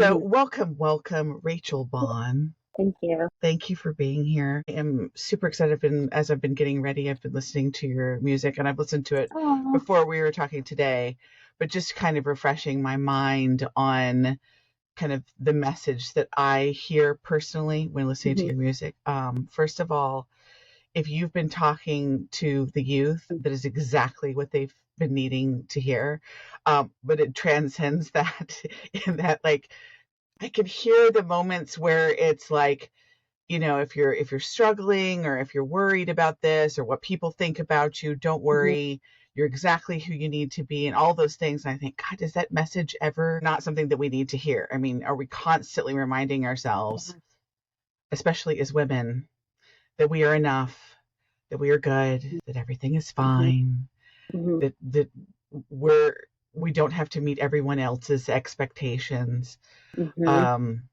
So Mhm. welcome, Rachael Bawn. Thank you. Thank you for being here. I am super excited. As I've been getting ready, I've been listening to your music, and I've listened to it Oh, before we were talking today, but just kind of refreshing my mind on kind of the message that I hear personally when listening to mhm. your music. First of all, if you've been talking to the youth, that is exactly what they've been needing to hear. But it transcends that in that, like, I can hear the moments where it's like, if you're struggling or if you're worried about this or what people think about you, don't Mhm. worry. You're exactly who you need to be and all those things. And I think, God, is that message ever not something that we need to hear? I mean, are we constantly reminding ourselves, Yeah. especially as women, that we are enough, that we are good, that everything is Mhm. fine, Mhm. that we're we don't have to meet everyone else's expectations. Mhm. Um,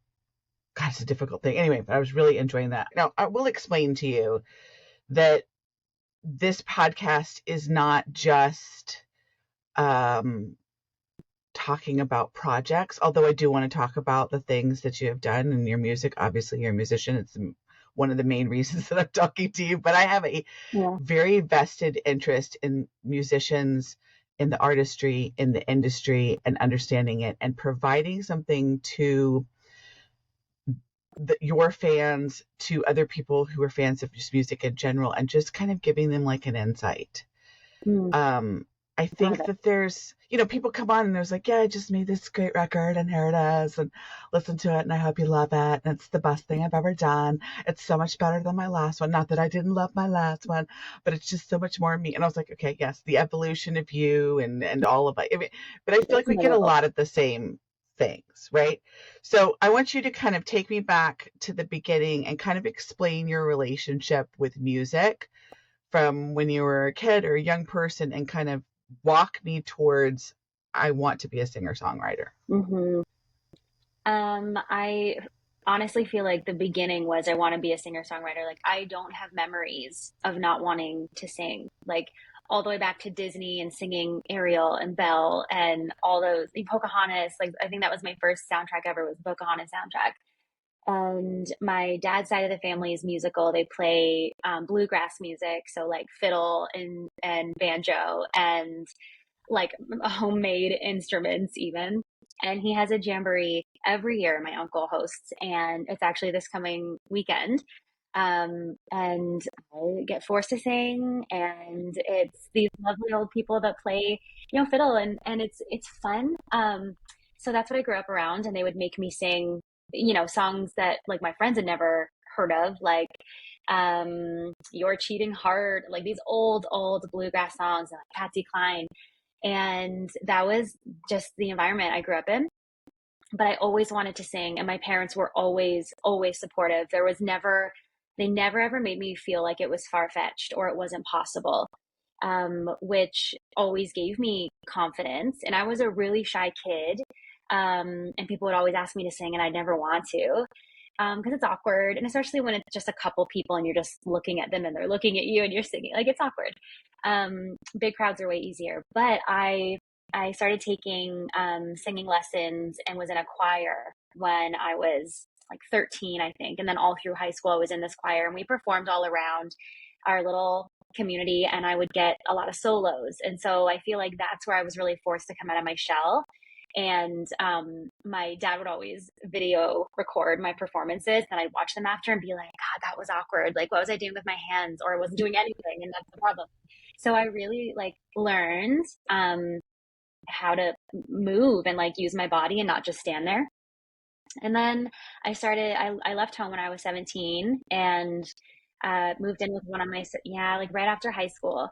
God, it's a difficult thing. Anyway, but I was really enjoying that. Now, I will explain to you that this podcast is not just um, talking about projects, although I do want to talk about the things that you have done in your music. Obviously, you're a musician. It's one of the main reasons that I'm talking to you, but I have a Yeah. very vested interest in musicians, in the artistry, in the industry, and understanding it and providing something to your fans, to other people who are fans of just music in general, and just kind of giving them like an insight. Mm. um I Love think it. that there's, people come on and there's like, yeah, I just made this great record and here it is, and listen to it and I hope you love it, and it's the best thing I've ever done. It's so much better than my last one. Not that I didn't love my last one, but it's just so much more me. And I was like, okay, yes, the evolution of you and all of it. I mean, but I feel like It's we get a memorable. lot of the same things, right? So I want you to kind of take me back to the beginning and kind of explain your relationship with music from when you were a kid or a young person, and kind of walk me towards, I want to be a singer songwriter. Mhm. I honestly feel like the beginning was I want to be a singer-songwriter. Like I don't have memories of not wanting to sing. Like all the way back to Disney and singing Ariel and Belle and all those Pocahontas. Like I think that was my first soundtrack ever was the Pocahontas soundtrack. And my dad's side of the family is musical. They play bluegrass music, so like fiddle and banjo and like homemade instruments even. And he has a jamboree every year. My uncle hosts, and it's actually this coming weekend. And I get forced to sing, and it's these lovely old people that play, fiddle, and it's fun. So that's what I grew up around, and they would make me sing, songs that like my friends had never heard of, like "You're Cheating Heart," like these old bluegrass songs, like Patsy Cline, and that was just the environment I grew up in. But I always wanted to sing, and my parents were always supportive. They never ever made me feel like it was far fetched or it wasn't possible, which always gave me confidence. And I was a really shy kid, and people would always ask me to sing, and I'd never want to. Because it's awkward, and especially when it's just a couple people and you're just looking at them and they're looking at you and you're singing, like it's awkward. Big crowds are way easier, but I started taking singing lessons and was in a choir when I was like 13, I think. And then all through high school, I was in this choir and we performed all around our little community, and I would get a lot of solos. And so I feel like that's where I was really forced to come out of my shell. And my dad would always video record my performances, and I'd watch them after and be like, God, that was awkward. Like, what was I doing with my hands? Or I wasn't doing anything, and that's the problem. So I really like learned how to move and like use my body and not just stand there. And then I left home when I was 17 and moved in with one of my, yeah, like right after high school.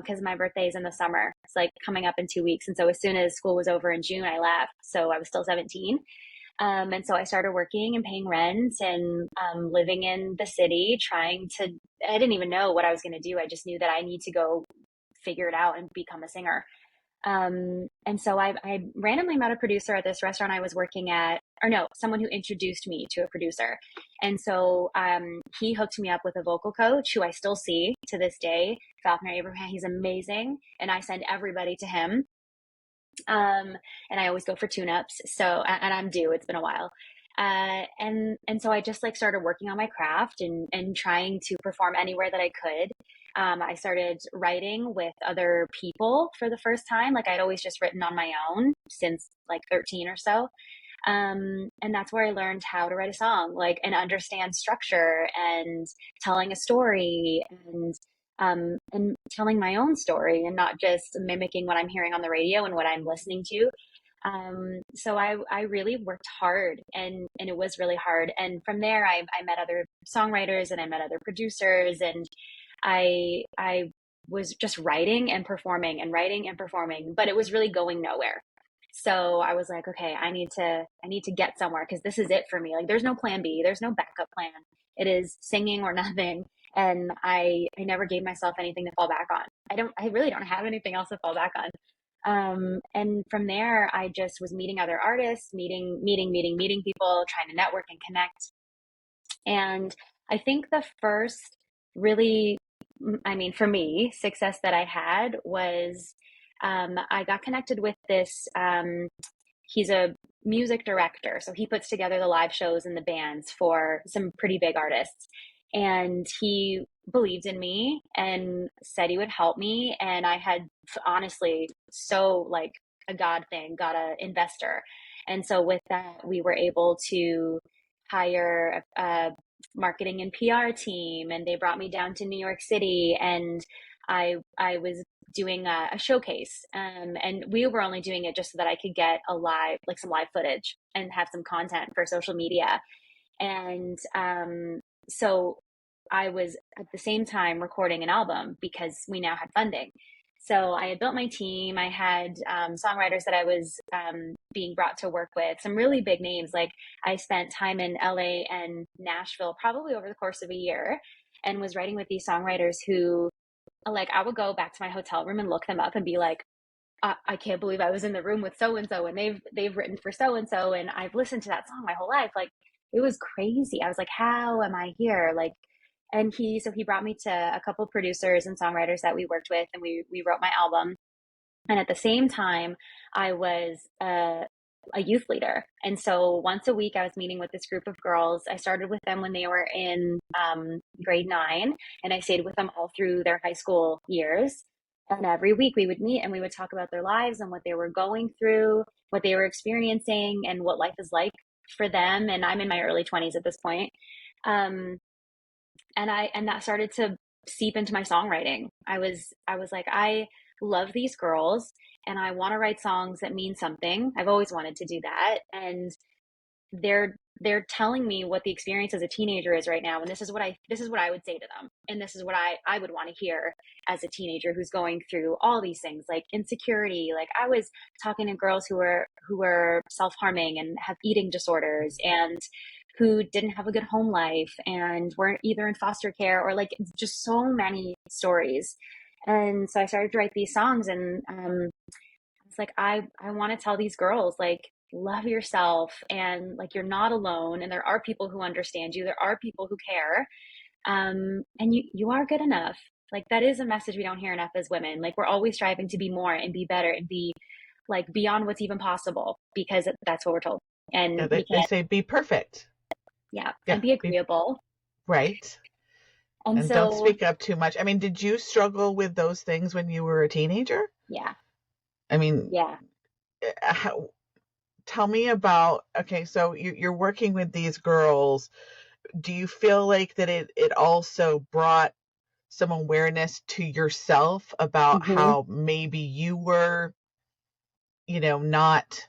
Because my birthday is in the summer. It's like coming up in 2 weeks. And so as soon as school was over in June, I left. So I was still 17. And so I started working and paying rent and living in the city, I didn't even know what I was going to do. I just knew that I need to go figure it out and become a singer. And so I randomly met a producer at this restaurant I was working at, or no, someone who introduced me to a producer. And so he hooked me up with a vocal coach who I still see to this day, Falconer Abraham. He's amazing. And I send everybody to him. And I always go for tune-ups. So, and I'm due, it's been a while. And so I just like started working on my craft and trying to perform anywhere that I could. I started writing with other people for the first time. Like I'd always just written on my own since like 13 or so. And that's where I learned how to write a song, like, and understand structure and telling a story and telling my own story and not just mimicking what I'm hearing on the radio and what I'm listening to. So I really worked hard and it was really hard. And from there, I met other songwriters and I met other producers and I was just writing and performing and writing and performing, but it was really going nowhere. So I was like, okay, I need to get somewhere because this is it for me. Like there's no plan B, there's no backup plan. It is singing or nothing. And I never gave myself anything to fall back on. I really don't have anything else to fall back on. And from there, I just was meeting other artists, meeting people, trying to network and connect. And I think the first really, I mean, for me, success that I had was I got connected with this. He's a music director, so he puts together the live shows and the bands for some pretty big artists. And he believed in me and said he would help me. And I had honestly, so like a God thing, got an investor. And so with that, we were able to hire a marketing and PR team, and they brought me down to New York City, and I was doing a showcase, and we were only doing it just so that I could get a live, like some live footage and have some content for social media. And so I was at the same time recording an album because we now had funding. So I had built my team. I had songwriters that I was being brought to work with, some really big names. Like I spent time in LA and Nashville probably over the course of a year and was writing with these songwriters who, like, I would go back to my hotel room and look them up and be like, I can't believe I was in the room with so and so, and they've written for so and so, and I've listened to that song my whole life. Like it was crazy. I was like, how am I here? Like, and he brought me to a couple of producers and songwriters that we worked with, and we wrote my album. And at the same time, I was a youth leader. And so once a week, I was meeting with this group of girls. I started with them when they were in grade 9, and I stayed with them all through their high school years. And every week we would meet and we would talk about their lives and what they were going through, what they were experiencing, and what life is like for them. And I'm in my early 20s at this point. And that started to seep into my songwriting. I was like, I love these girls and I want to write songs that mean something. I've always wanted to do that. And they're telling me what the experience as a teenager is right now. And this is what I would say to them. And this is what I would want to hear as a teenager who's going through all these things like insecurity. Like I was talking to girls who were self-harming and have eating disorders and who didn't have a good home life and weren't either in foster care or like just so many stories. And so I started to write these songs, and it's like I want to tell these girls like, love yourself, and like you're not alone, and there are people who understand you, there are people who care, and you are good enough. Like that is a message we don't hear enough as women. Like we're always striving to be more and be better and be like beyond what's even possible because that's what we're told. And Yeah, we they can't. say be perfect. Yeah, Yeah, and be agreeable. right. And And don't so speak up too much. I mean, did you struggle with those things when you were a teenager? yeah, I mean, yeah. tell me about, okay, so you're working with these girls. Do you feel like that it also brought some awareness to yourself about Hmm. how maybe you were, not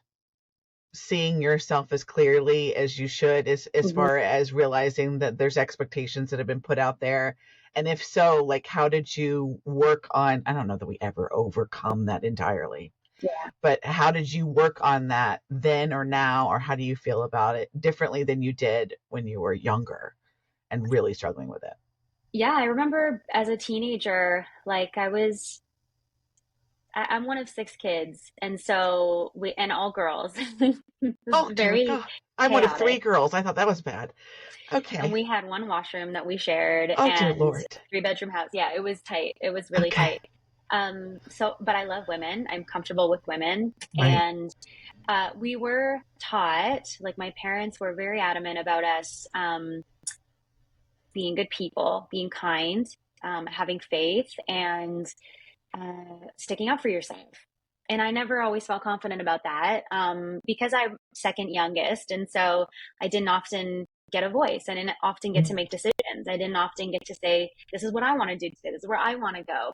seeing yourself as clearly as you should, as Hmm. far as realizing that there's expectations that have been put out there? And if so, like, how did you work on, I don't know that we ever overcome that entirely, Yeah. but how did you work on that then or now, or how do you feel about it differently than you did when you were younger and really struggling with it? Yeah, I remember as a teenager, like I'm one of 6 kids, and so and all girls. It was Oh dear very God. I'm one of 3 chaotic. girls. I thought that was bad. And Okay. we had one washroom that we shared Oh dear and Lord. 3-bedroom house. Yeah, it was tight. It was really Okay. tight. But I love women. I'm comfortable with women. Right. And we were taught, like my parents were very adamant about us being good people, being kind, having faith, and sticking up for yourself. And I never always felt confident about that because I'm second youngest. And so I didn't often get a voice. I didn't often get to make decisions. I didn't often get to say, this is what I want to do today. This is where I want to go.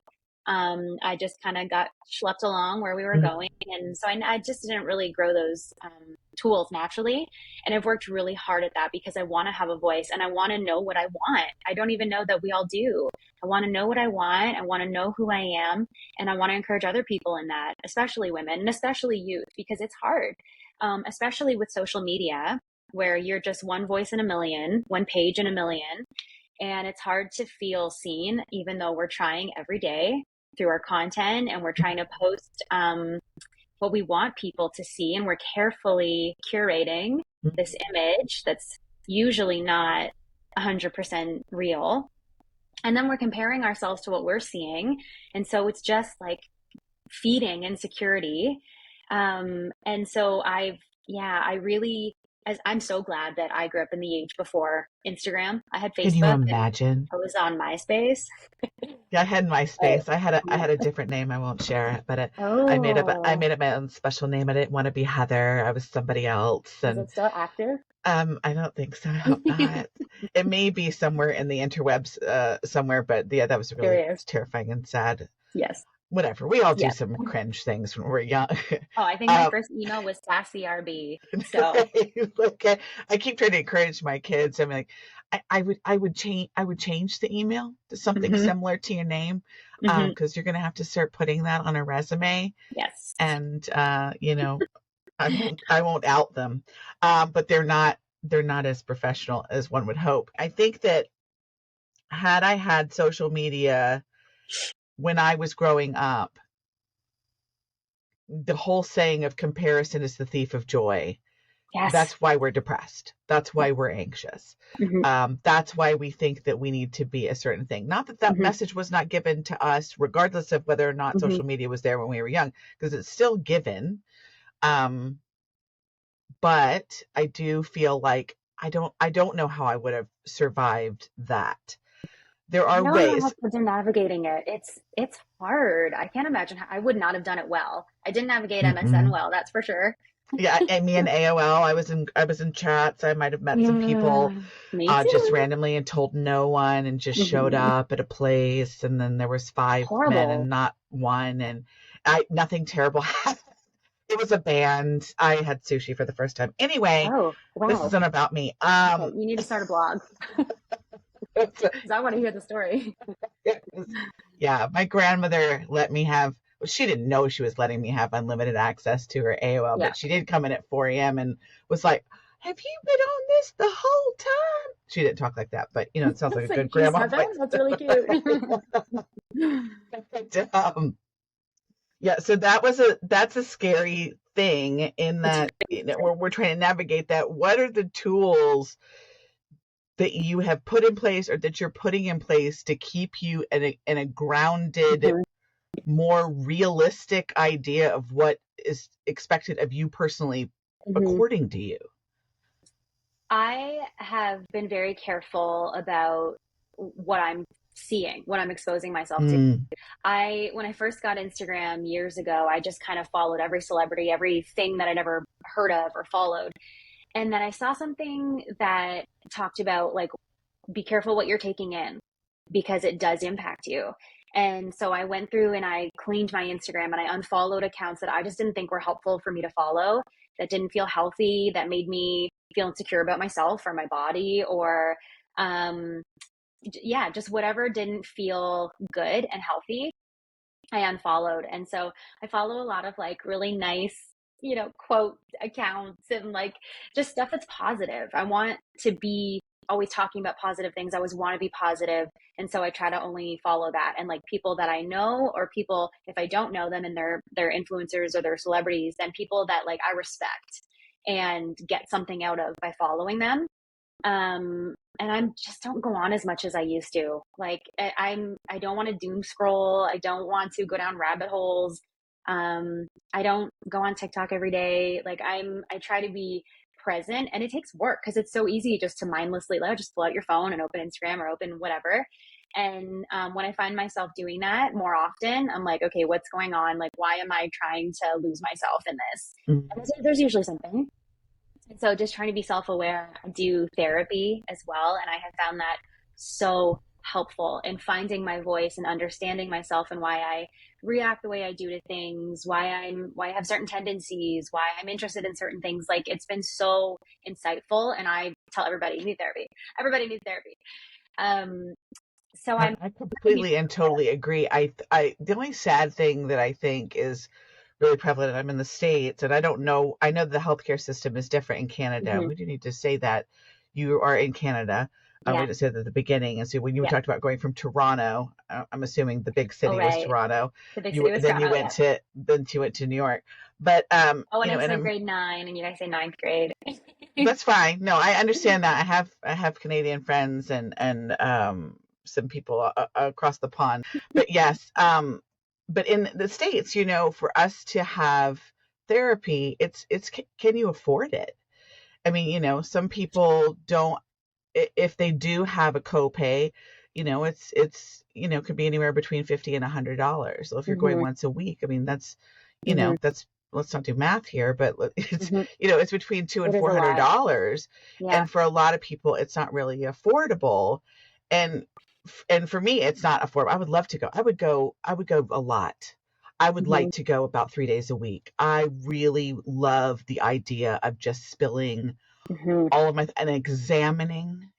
I just kind of got schlepped along where we were going. And so I just didn't really grow those tools naturally. And I've worked really hard at that because I want to have a voice and I want to know what I want. I don't even know that we all do. I want to know what I want. I want to know who I am. And I want to encourage other people in that, especially women and especially youth, because it's hard, especially with social media, where you're just one voice in a million, one page in a million. And it's hard to feel seen, even though we're trying every day through our content and we're trying to post what we want people to see. And we're carefully curating this image that's usually not 100% real. And then we're comparing ourselves to what we're seeing. And so it's just like feeding insecurity. And so I really, I'm so glad that I grew up in the age before Instagram. I had Can you Facebook and imagine? I was on MySpace. Yeah, I had But, MySpace. I had a different name. I won't share it, but I oh, made up my own special name. I didn't want to be Heather. I was somebody else, is and it still active? I don't think so. I hope not. It may be somewhere in the interwebs, somewhere, but yeah, that was really Curious. terrifying and sad. Yes. Whatever. We all do Yeah. some cringe things when we're young. Oh, I think my um, first email was Sassy RB. So, like I keep trying to encourage my kids. I'm like, I would change the email to something hmm similar to your name, hmm because you're gonna have to start putting that on a resume, yes. and I won't out them, but they're not as professional as one would hope. I think that had I had social media when I was growing up, the whole saying of comparison is the thief of joy. Yes. That's why we're depressed. That's why we're anxious. hmm That's why we think that we need to be a certain thing. Not that that hmm message was not given to us, regardless of whether or not hmm social media was there when we were young, because it's still given. Um, but I do feel like I don't know how I would have survived that. There I are don't know how ways. kids are navigating it. It's hard. I can't imagine how I would not have done it well. I didn't navigate MSN Mm-mm. well, that's for sure. Yeah, and me and AOL, I was in chats. I might have met some Yeah, people me just too. randomly and told no one and just showed hmm up at a place, and then there was five men Horrible. and not one, and I nothing terrible happened. It was a band. I had sushi for the first time. Anyway, Oh, this wow. isn't about me. Okay, you need to start a blog because I want to hear the story. Yeah, my grandmother let me have, well, she didn't know she was letting me have unlimited access to her AOL, Yeah. but she did come in at 4 a.m. and was like, "Have you been on this the whole time?" She didn't talk like that, but it sounds like a So good she grandma said that? voice. That's really cute. But, yeah, so that's a scary thing in It's that we're trying to navigate that. What are the tools that you have put in place or that you're putting in place to keep you in a grounded, Mhm. more realistic idea of what is expected of you personally, Mhm. according to you? I have been very careful about what I'm seeing, what I'm exposing myself to. Mm, When I first got Instagram years ago, I just kind of followed every celebrity, everything that I'd ever heard of or followed. And then I saw something that talked about like, be careful what you're taking in because it does impact you. And so I went through and I cleaned my Instagram and I unfollowed accounts that I just didn't think were helpful for me to follow, that didn't feel healthy, that made me feel insecure about myself or my body or um yeah, just whatever didn't feel good and healthy. I unfollowed. And so I follow a lot of like really nice, quote accounts and like just stuff that's positive. I want to be always talking about positive things. I always want to be positive. And so I try to only follow that and like people that I know or people if I don't know them and they're influencers or they're celebrities, then people that like I respect and get something out of by following them. And I just don't go on as much as I used to. Like I don't want to doom scroll. I don't want to go down rabbit holes. I don't go on TikTok every day. Like I try to be present, and it takes work because it's so easy just to mindlessly like just pull out your phone and open Instagram or open whatever. And when I find myself doing that more often, I'm like, okay, what's going on? Like, why am I trying to lose myself in this? Mm-hmm. And there's usually something. And so just trying to be self-aware, do therapy as well. And I have found that so helpful in finding my voice and understanding myself and why I react the way I do to things, why I have certain tendencies, why I'm interested in certain things. Like it's been so insightful. And I tell everybody, you need therapy. Everybody needs therapy. So I'm I completely and totally agree. The only sad thing that I think is really prevalent, I'm in the States, and I don't know, I know the healthcare system is different in Canada. mhm, We do need to say that you are in Canada. We yeah, didn't say that at the beginning. And so when you yeah. talked about going from Toronto, I'm assuming the big Oh, city was right. Toronto. The big city was Toronto. Oh, yeah. Then you went to New York. But Oh, and you know, it's and like I'm grade 9, and you guys say ninth grade. that's fine. No, I understand that. I have Canadian friends and some people across the pond. But yes, but in the States, for us to have therapy, it's can you afford it? I mean, some people don't, if they do have a copay, could be anywhere between 50 and $100. So if you're going hmm once a week, I mean, hmm that's, let's not do math here, but it's, hmm it's between two and It is four a hundred lot. dollars. Yeah. And for a lot of people, it's not really affordable. And, and for me, it's not affordable. I would love to go. I would go a lot. I would hmm like to go about 3 days a week. I really love the idea of just spilling hmm all of my and examining.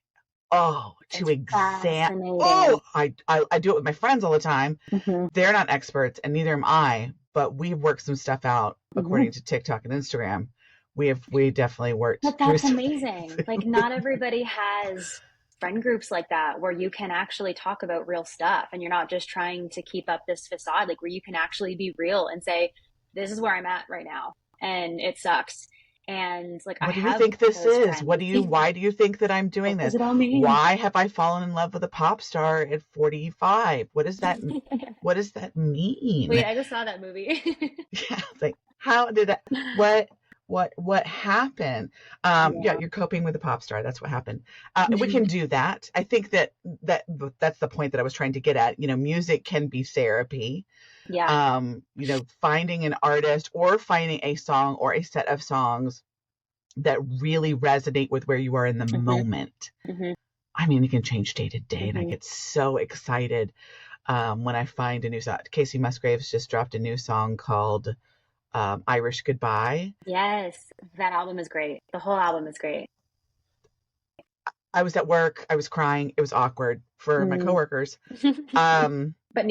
Oh, to It's exam. fascinating. Oh, I do it with my friends all the time. hmm They're not experts, and neither am I. But we've worked some stuff out hmm according to TikTok and Instagram. We definitely worked But through that's some amazing. things. Like, not everybody has friend groups like that where you can actually talk about real stuff and you're not just trying to keep up this facade, like where you can actually be real and say, this is where I'm at right now and it sucks. And like, I What do you have think this those is? friends. Why do you think that I'm doing What does this? it all mean? Why have I fallen in love with a pop star at 45? What does that Wait, mean? I just saw that movie. Yeah, it's like, how did that, what happened? Yeah, Yeah. you're coping with a pop star. That's what happened. We can do that. I think that's the point that I was trying to get at. Music can be therapy. Yeah. Finding an artist or finding a song or a set of songs that really resonate with where you are in the hmm moment. hmm I mean, it can change day to day, and I hmm get so excited when I find a new song. Casey Musgraves just dropped a new song called Irish Goodbye. Yes, that album is great. The whole album is great. I was at work. I was crying. It was awkward for my Mm. coworkers. Um, But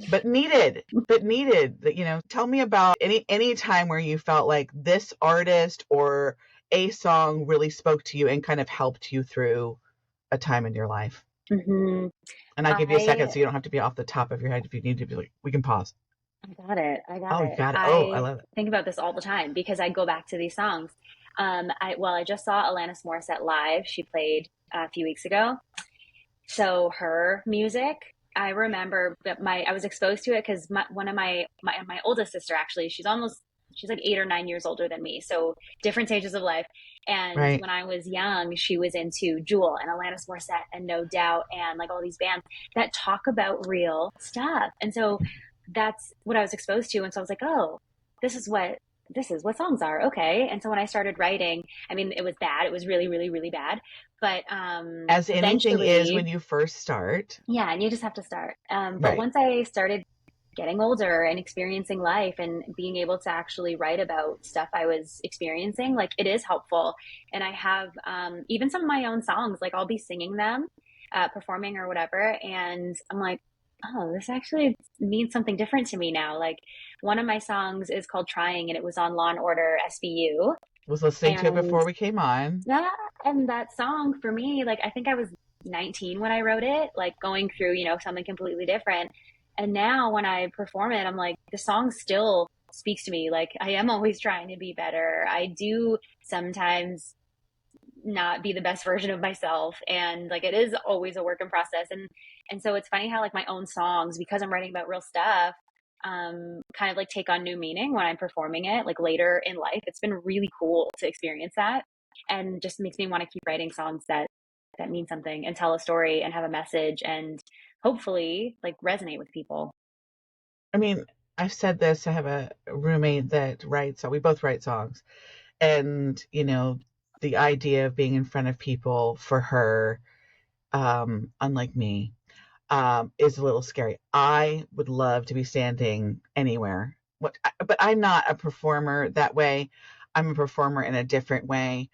but needed. needed. Tell me about any time where you felt like this artist or a song really spoke to you and kind of helped you through a time in your life. hmm And I'll give you a second I so you don't have to be off the top of your head. If you need to be like, we can pause. I got it. I got Oh, you it. got it. Oh, I I love it. think about this all the time because I go back to these songs. I just saw Alanis Morissette live. She played a few weeks ago. So her music, I remember that I was exposed to it because one of my oldest sister actually, she's like 8 or 9 years older than me. So different stages of life. And Right. when I was young, she was into Jewel and Alanis Morissette and No Doubt and like all these bands that talk about real stuff. And so that's what I was exposed to. And so I was like, oh, this is what this is what songs are. Okay. And so when I started writing, I mean, it was bad. It was really, really, really bad. But As anything is when eventually, you first start. yeah, and you just have to start. But Right. once I started getting older and experiencing life and being able to actually write about stuff I was experiencing, like it is helpful. And I have even some of my own songs, like I'll be singing them, performing or whatever. And I'm like, oh, this actually means something different to me now. Like one of my songs is called Trying and it was on Law and Order SVU. Was listening to it And before we came on. yeah, and that song for me, like I think I was 19 when I wrote it, like going through, something completely different. And now when I perform it, I'm like, the song still speaks to me. Like I am always trying to be better. I do sometimes not be the best version of myself. And like, it is always a work in process. And so it's funny how like my own songs, because I'm writing about real stuff, kind of like take on new meaning when I'm performing it, like later in life. It's been really cool to experience that, and just makes me want to keep writing songs that mean something and tell a story and have a message and hopefully like resonate with people. I mean, I've said this. I have a roommate that writes, so we both write songs. And, the idea of being in front of people for her, unlike me, is a little scary. I would love to be standing anywhere. But I'm not a performer that way. I'm a performer in a different way.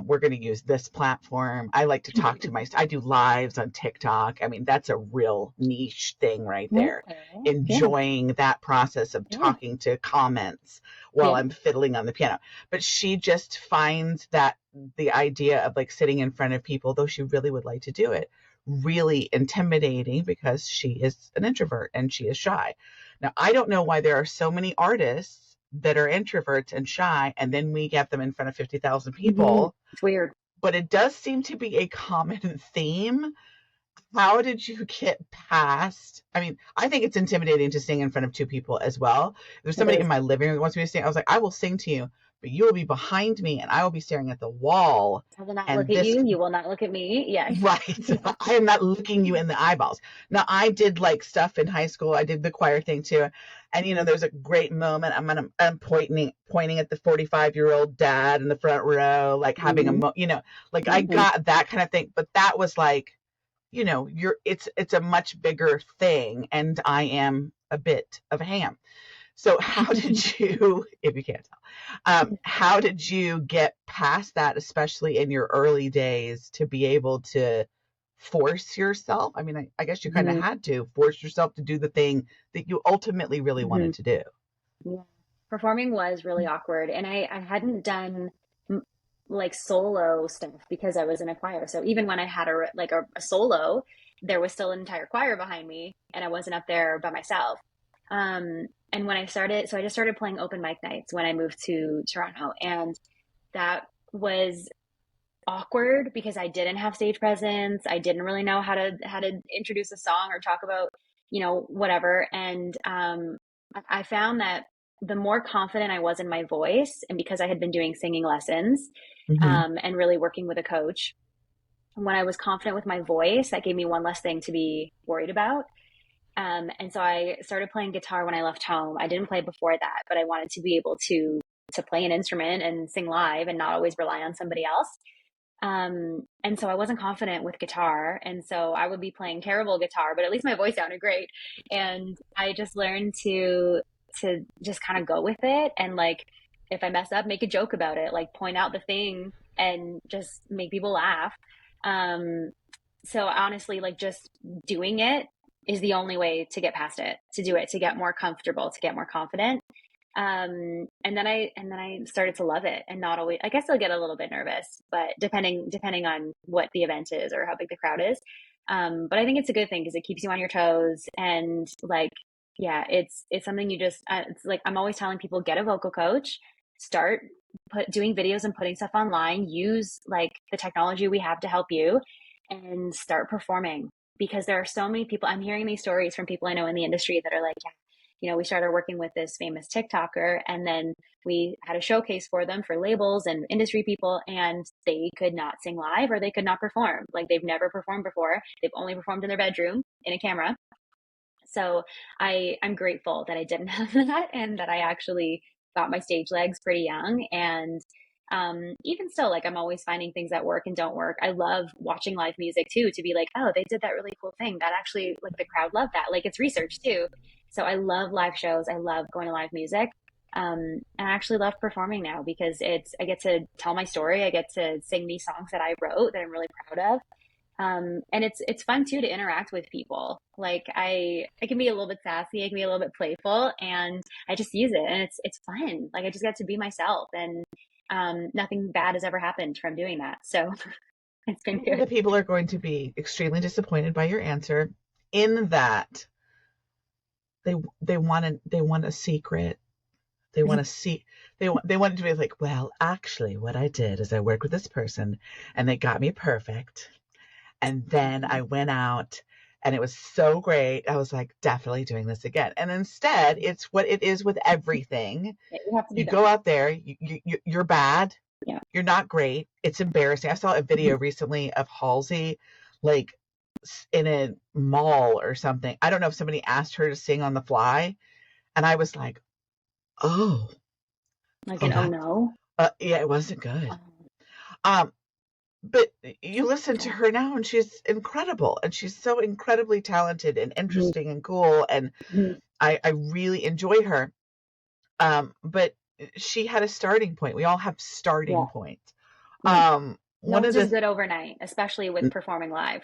We're going to use this platform. I like to talk to I do lives on TikTok. I mean, that's a real niche thing right there. Okay. Yeah. Enjoying that process of Yeah. talking to comments while Yeah. I'm fiddling on the piano. But she just finds that the idea of like sitting in front of people, though she really would like to do it, really intimidating because she is an introvert and she is shy. Now, I don't know why there are so many artists that are introverts and shy, and then we get them in front of 50,000 people. It's weird. But it does seem to be a common theme. How did you get past? I mean, I think it's intimidating to sing in front of two people as well. There's somebody in my living room that wants me to sing. I was like, I will sing to you, but you will be behind me and I will be staring at the wall. I will not And look at you. You will not look at me. Yeah. Right. I am not looking you in the eyeballs. Now, I did like stuff in high school. I did the choir thing too. And, there's a great moment. I'm pointing at the 45-year-old dad in the front row, like having like I got that kind of thing. But that was like, it's a much bigger thing. And I am a bit of a ham. So how did you, if you can't tell, how did you get past that, especially in your early days, to be able to force yourself? I mean, I guess you kind of had to force yourself to do the thing that you ultimately really wanted to do. Yeah. Performing was really awkward. And I hadn't done like solo stuff because I was in a choir. So even when I had a solo, there was still an entire choir behind me and I wasn't up there by myself. And when I started, so I just started playing open mic nights when I moved to Toronto, and that was awkward because I didn't have stage presence. I didn't really know how to introduce a song or talk about, whatever. And I found that the more confident I was in my voice, and because I had been doing singing lessons, and really working with a coach, when I was confident with my voice, that gave me one less thing to be worried about. And so I started playing guitar when I left home. I didn't play before that, but I wanted to be able to play an instrument and sing live and not always rely on somebody else. And so I wasn't confident with guitar. And so I would be playing terrible guitar, but at least my voice sounded great. And I just learned to just kind of go with it. And like, if I mess up, make a joke about it, like point out the thing and just make people laugh. So honestly, like just doing it is the only way to get past it, to do it, to get more comfortable, to get more confident. And then I started to love it, and not always, I guess I'll get a little bit nervous, but depending on what the event is or how big the crowd is. But I think it's a good thing because it keeps you on your toes, and like, yeah, it's something you just, it's like, I'm always telling people, get a vocal coach, start doing videos and putting stuff online, use like the technology we have to help you, and start performing. Because there are so many people, I'm hearing these stories from people I know in the industry that are like, yeah, we started working with this famous TikToker, and then we had a showcase for them for labels and industry people, and they could not sing live or they could not perform. Like, they've never performed before. They've only performed in their bedroom in a camera. So I'm grateful that I didn't have that, and that I actually got my stage legs pretty young. And even still, like, I'm always finding things that work and don't work. I love watching live music too, to be like, oh, they did that really cool thing that actually, like, the crowd loved that. Like, it's research too. So I love live shows. I love going to live music. And I actually love performing now because I get to tell my story. I get to sing these songs that I wrote that I'm really proud of. And it's fun too to interact with people. Like, I can be a little bit sassy, I can be a little bit playful, and I just use it, and it's fun. Like, I just get to be myself, and nothing bad has ever happened from doing that. So it's been good. The people are going to be extremely disappointed by your answer, in that they want a secret. They want to see, they wanted to be like, well, actually, what I did is I worked with this person and they got me perfect. And then I went out and it was so great. I was like, definitely doing this again. And instead, it's what it is with everything. Yeah, you have to be You done. go out there, you're bad. Yeah. You're not great. It's embarrassing. I saw a video recently of Halsey, like in a mall or something. I don't know if somebody asked her to sing on the fly. And I was like, oh, Like oh, an oh that, no. yeah, it wasn't good. Um, Um, but you listen to her now and she's incredible and she's so incredibly talented and mhm, interesting and cool. And mhm. I really enjoy her. But she had a starting point. We all have starting Yeah. points. Mm. No One one's of just the good overnight, especially with performing live.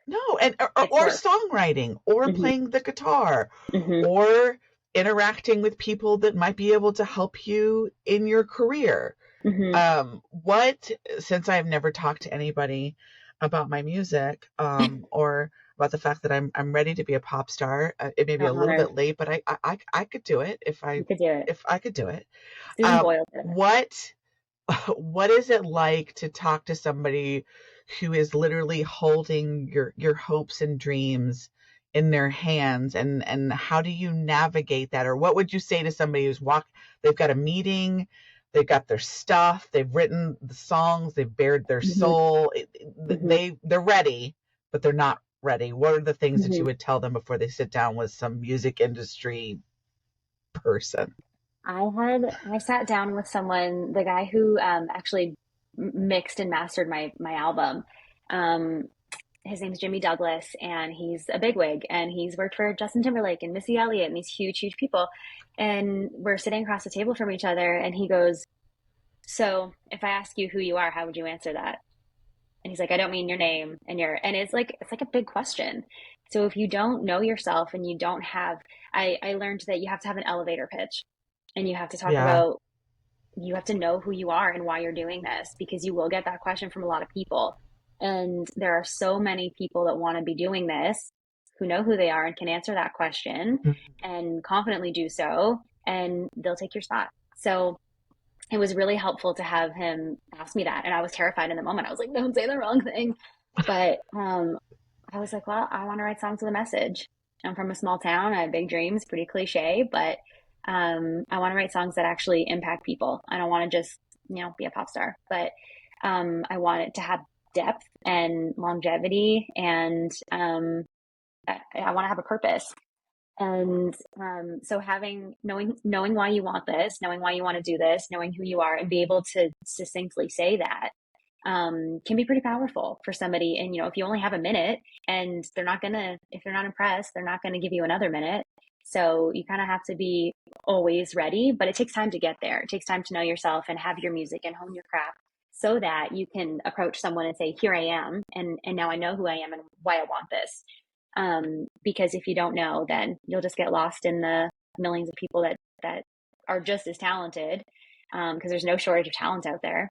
No, and It's or work. songwriting, or Hmm. playing the guitar, Hmm. or interacting with people that might be able to help you in your career. Hmm. What, since I've never talked to anybody about my music, or about the fact that I'm ready to be a pop star, it may be a I'm little honored. bit late, but I could do it You could do it. if I could do it. Susan Um, Boyle did it. what what is it like to talk to somebody who is literally holding your hopes and dreams in their hands, and how do you navigate that? Or what would you say to somebody they've got a meeting, they've got their stuff, they've written the songs, they've bared their Hmm. soul, Hmm. they're ready, but they're not ready. What are the things that you Hmm. would tell them before they sit down with some music industry person? I sat down with someone, the guy who actually mixed and mastered my album. Um, his name's Jimmy Douglas, and he's a bigwig, and he's worked for Justin Timberlake and Missy Elliott and these huge, huge people. And we're sitting across the table from each other, and he goes, "So, if I ask you who you are, how would you answer that?" And he's like, "I don't mean your name and and it's like a big question. So if you don't know yourself and you don't have, I learned that you have to have an elevator pitch, and you have to talk Yeah. about, you have to know who you are and why you're doing this, because you will get that question from a lot of people. And there are so many people that want to be doing this, who know who they are and can answer that question and confidently do so, and they'll take your spot. So it was really helpful to have him ask me that. And I was terrified in the moment. I was like, don't say the wrong thing. But I was like, well, I want to write songs with a message. I'm from a small town. I have big dreams, pretty cliche, but I want to write songs that actually impact people. I don't want to just, be a pop star, but I want it to have depth and longevity, and I want to have a purpose. And so knowing why you want this, knowing why you want to do this, knowing who you are, and be able to succinctly say that can be pretty powerful for somebody. And if you only have a minute, and if they're not impressed, they're not gonna give you another minute. So you kind of have to be always ready, but it takes time to get there. It takes time to know yourself and have your music and hone your craft, so that you can approach someone and say, "Here I am, and now I know who I am and why I want this." Because if you don't know, then you'll just get lost in the millions of people that are just as talented, because there's no shortage of talent out there.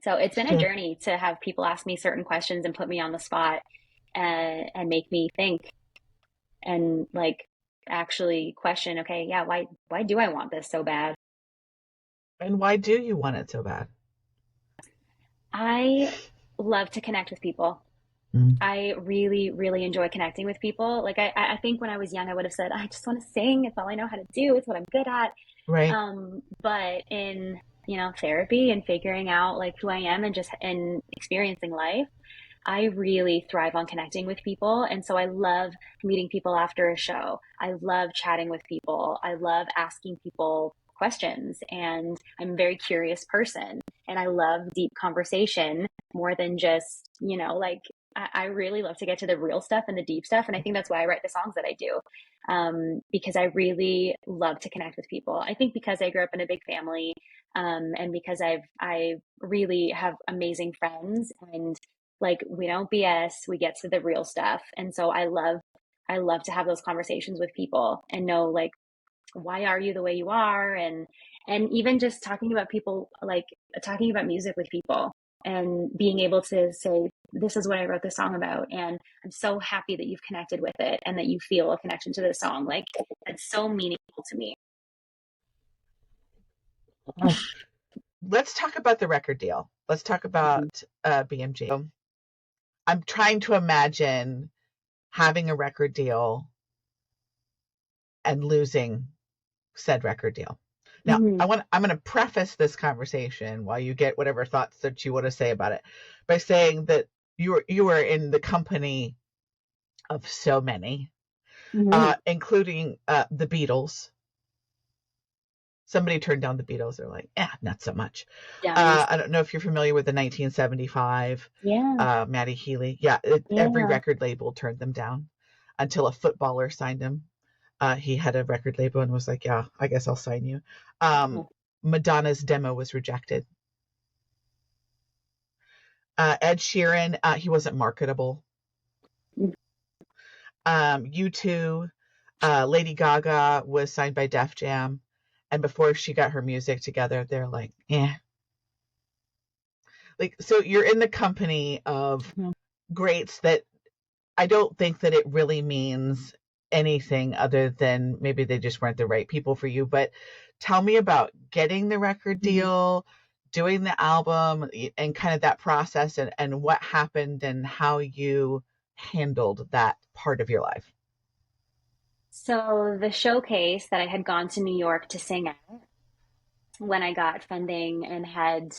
So it's been a Sure. journey to have people ask me certain questions and put me on the spot, and make me think, and like actually question, okay, yeah, why do I want this so bad? And why do you want it so bad? I love to connect with people. Mm. I really, really enjoy connecting with people. Like I think when I was young, I would have said, I just want to sing. It's all I know how to do. It's what I'm good at. Right. But in, therapy and figuring out like who I am, and just in experiencing life, I really thrive on connecting with people. And so I love meeting people after a show. I love chatting with people. I love asking people questions. And I'm a very curious person. And I love deep conversation more than just, like, I really love to get to the real stuff and the deep stuff. And I think that's why I write the songs that I do, because I really love to connect with people. I think because I grew up in a big family, and because I really have amazing friends, and like we don't BS, we get to the real stuff. And so I love to have those conversations with people and know, like, why are you the way you are, and even just talking about people, like talking about music with people, and being able to say, this is what I wrote this song about, and I'm so happy that you've connected with it and that you feel a connection to this song. Like, that's so meaningful to me. Let's talk about the record deal. Let's talk about BMG. I'm trying to imagine having a record deal and losing said record deal. Now, Mm-hmm. I'm going to preface this conversation while you get whatever thoughts that you want to say about it by saying that you were in the company of so many, Mm-hmm. including the Beatles. Somebody turned down the Beatles. They're like, not so much. Dummies. I don't know if you're familiar with the 1975 Yeah. Matty Healy. Yeah, every Yeah. record label turned them down until a footballer signed him. He had a record label and was like, yeah, I guess I'll sign you. Oh. Madonna's demo was rejected. Ed Sheeran, he wasn't marketable. U2, Lady Gaga was signed by Def Jam. And before she got her music together, they're like, Like, so you're in the company of greats that I don't think that it really means anything other than maybe they just weren't the right people for you. But tell me about getting the record deal, doing the album, and kind of that process and what happened and how you handled that part of your life. So the showcase that I had gone to New York to sing at when I got funding and had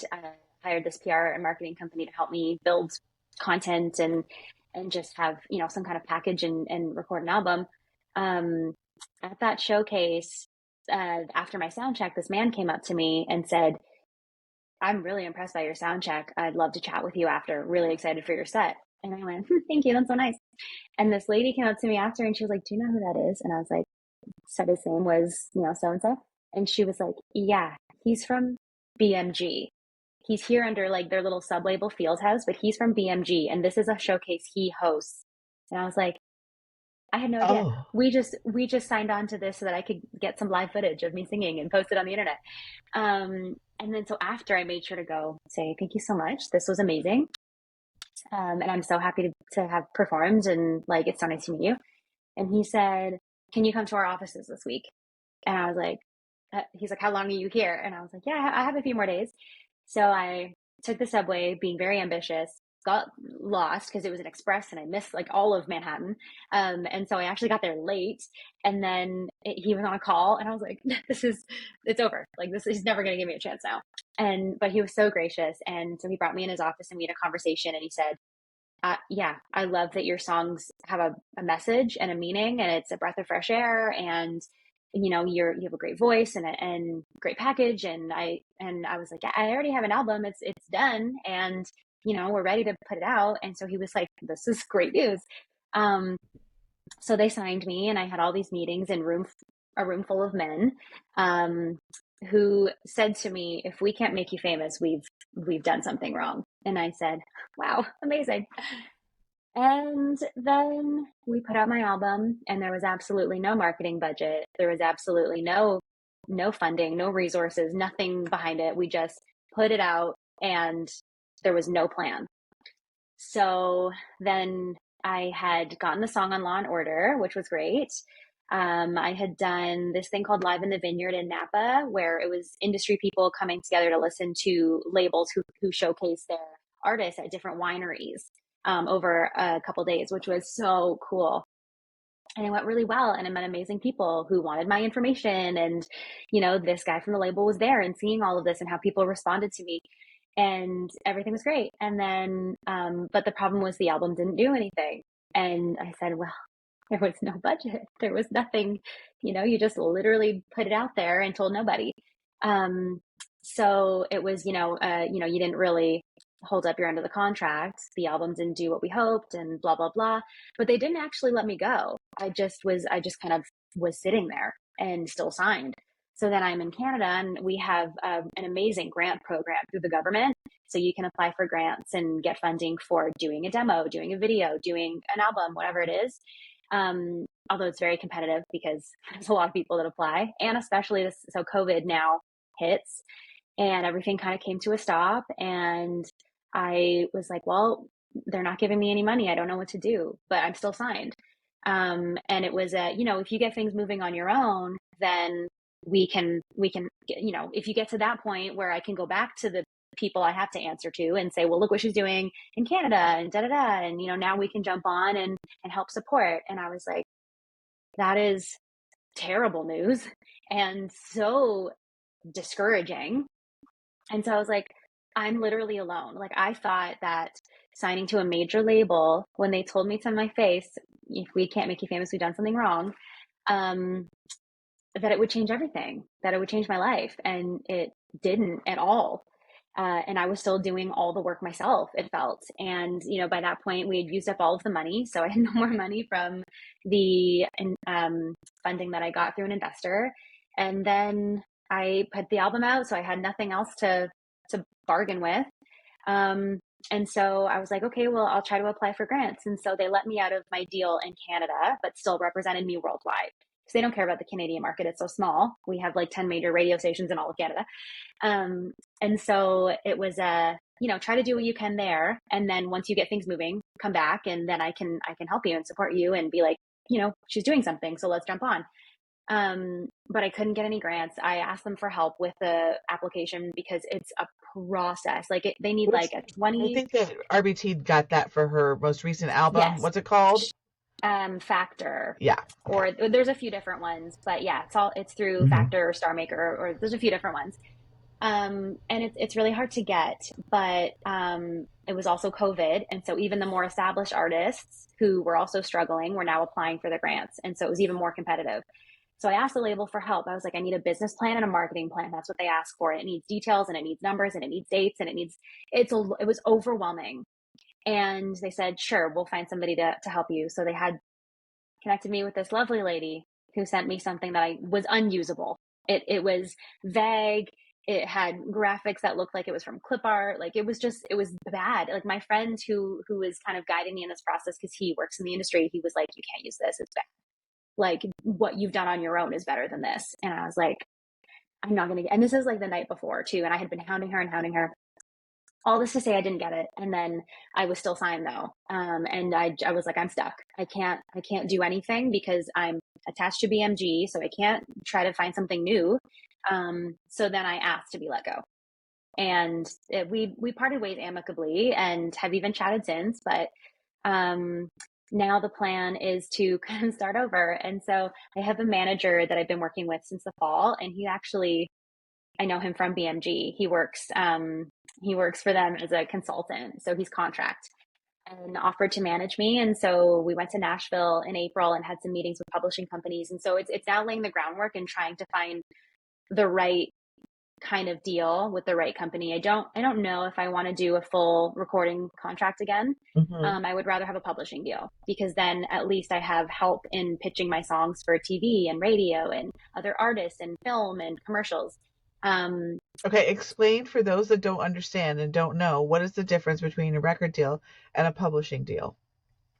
hired this PR and marketing company to help me build content and just have some kind of package and record an album. Um, at that showcase, after my sound check, this man came up to me and said, "I'm really impressed by your sound check. I'd love to chat with you after. Really excited for your set." And I went, "Thank you. That's so nice." And this lady came up to me after and she was like, "Do you know who that is?" And I was like, said his name was, so and so. And she was like, "Yeah, he's from BMG. He's here under like their little sub label Fieldhouse, but he's from BMG. And this is a showcase he hosts." And I was like, I had no idea. Oh, We just signed on to this so that I could get some live footage of me singing and post it on the internet. And then so after I made sure to go say, "Thank you so much. This was amazing. And I'm so happy to have performed and like it's so nice to meet you." And he said, "Can you come to our offices this week?" And I was like, he's like, "How long are you here?" And I was like, "Yeah, I have a few more days." So I took the subway, being very ambitious, got lost because it was an express and I missed like all of Manhattan. And so I actually got there late. And then he was on a call and I was like, it's over. Like he's never going to give me a chance now. But he was so gracious. And so he brought me in his office and we had a conversation and he said, yeah, I love that your songs have a message and a meaning and it's a breath of fresh air and you have a great voice and great package and I was like, "Yeah, I already have an album. It's done and we're ready to put it out." And so he was like, "This is great news." Um so they signed me and I had all these meetings in a room full of men who said to me, "If we can't make you famous, we've done something wrong." And I said, "Wow, amazing." And then we put out my album and there was absolutely no marketing budget. There was absolutely no funding, no resources, nothing behind it. We just put it out and there was no plan. So then I had gotten the song on Law and Order, which was great. I had done this thing called Live in the Vineyard in Napa, where it was industry people coming together to listen to labels who showcase their artists at different wineries over a couple days, which was so cool. And it went really well. And I met amazing people who wanted my information. And, this guy from the label was there and seeing all of this and how people responded to me. And everything was great. And then, but the problem was the album didn't do anything. And I said, "Well, there was no budget. There was nothing, you just literally put it out there and told nobody." Um, so it was, you didn't really hold up your end of the contract. The album didn't do what we hoped and blah, blah, blah. But they didn't actually let me go. I just kind of was sitting there and still signed. So then I'm in Canada and we have an amazing grant program through the government. So you can apply for grants and get funding for doing a demo, doing a video, doing an album, whatever it is. Although it's very competitive because there's a lot of people that apply, and especially this, so COVID now hits and everything kind of came to a stop. And I was like, well, they're not giving me any money. I don't know what to do, but I'm still signed. And it was if you get things moving on your own, then we can, you know, if you get to that point where I can go back to the people I have to answer to and say, well, look what she's doing in Canada and da da da. And, you know, now we can jump on and help support. And I was like, that is terrible news and so discouraging. And so I was like, I'm literally alone. Like, I thought that signing to a major label, when they told me to my face, if we can't make you famous, we've done something wrong, that it would change everything, that it would change my life. And it didn't at all. And I was still doing all the work myself, it felt. And, you know, by that point, we had used up all of the money. So I had no more money from the funding that I got through an investor. And then I put the album out, so I had nothing else to bargain with. And so I was like, okay, well, I'll try to apply for grants. And so they let me out of my deal in Canada, but still represented me worldwide. Because they don't care about the Canadian market. It's so small. We have like 10 major radio stations in all of Canada. And so it was you know, try to do what you can there. And then once you get things moving, come back and then I can help you and support you and be like, you know, she's doing something, so let's jump on. But I couldn't get any grants. I asked them for help with the application because it's a process. Like they need like a 20. I think that RBT got that for her most recent album. Yes. What's it called? Factor. Yeah. Or there's a few different ones, but yeah, it's through Factor or Star Maker, or there's a few different ones. And it's really hard to get, but it was also COVID. And so even the more established artists who were also struggling were now applying for the grants. And so it was even more competitive. So I asked the label for help. I was like, I need a business plan and a marketing plan. That's what they ask for. It needs details and it needs numbers and it needs dates and it was overwhelming. And they said, sure, we'll find somebody to help you. So they had connected me with this lovely lady who sent me something that was unusable. It was vague. It had graphics that looked like it was from clip art. Like it was bad. Like my friend who is kind of guiding me in this process, because he works in the industry, he was like, you can't use this. It's bad. Like what you've done on your own is better than this. And I was like, I'm not going to get, and this is like the night before too. And I had been hounding her. All this to say I didn't get it. And then I was still signed though. And I was like, I'm stuck. I can't do anything because I'm attached to BMG. So I can't try to find something new. So then I asked to be let go, and we parted ways amicably and have even chatted since, but, now the plan is to kind of start over. And so I have a manager that I've been working with since the fall, and I know him from BMG. He works for them as a consultant. So he's contract and offered to manage me. And so we went to Nashville in April and had some meetings with publishing companies. And so it's now laying the groundwork and trying to find the right kind of deal with the right company. I don't know if I want to do a full recording contract again. I would rather have a publishing deal, because then at least I have help in pitching my songs for TV and radio and other artists and film and commercials. Okay, explain for those that don't understand and don't know, what is the difference between a record deal and a publishing deal?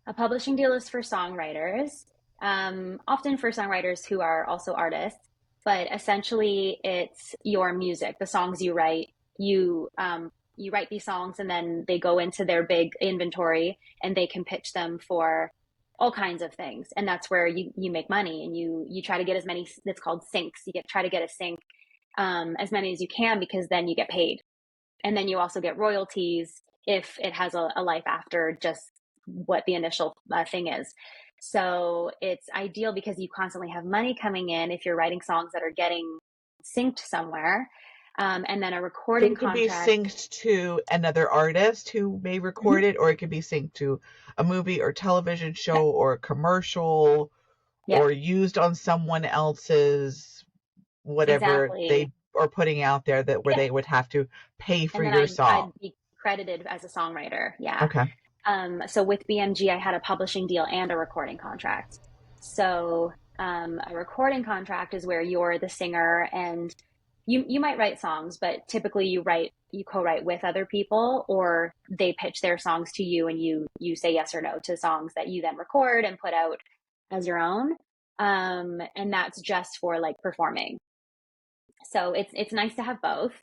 A publishing deal is for songwriters, often for songwriters who are also artists. But essentially, it's your music, the songs you write. You write these songs, and then they go into their big inventory, and they can pitch them for all kinds of things. And that's where you make money, and you try to get as many. It's called syncs. Try to get a sync, as many as you can, because then you get paid, and then you also get royalties if it has a life after just what the initial thing is. So it's ideal because you constantly have money coming in if you're writing songs that are getting synced somewhere. And then a recording contract. It could be synced to another artist who may record it, or it could be synced to a movie or television show or a commercial, or used on someone else's whatever they are putting out there, where they would have to pay for your song. I'd be credited as a songwriter. Yeah. Okay. So with BMG, I had a publishing deal and a recording contract. So a recording contract is where you're the singer, and you might write songs, but typically you co-write with other people, or they pitch their songs to you and you say yes or no to songs that you then record and put out as your own. And that's just for like performing. So it's nice to have both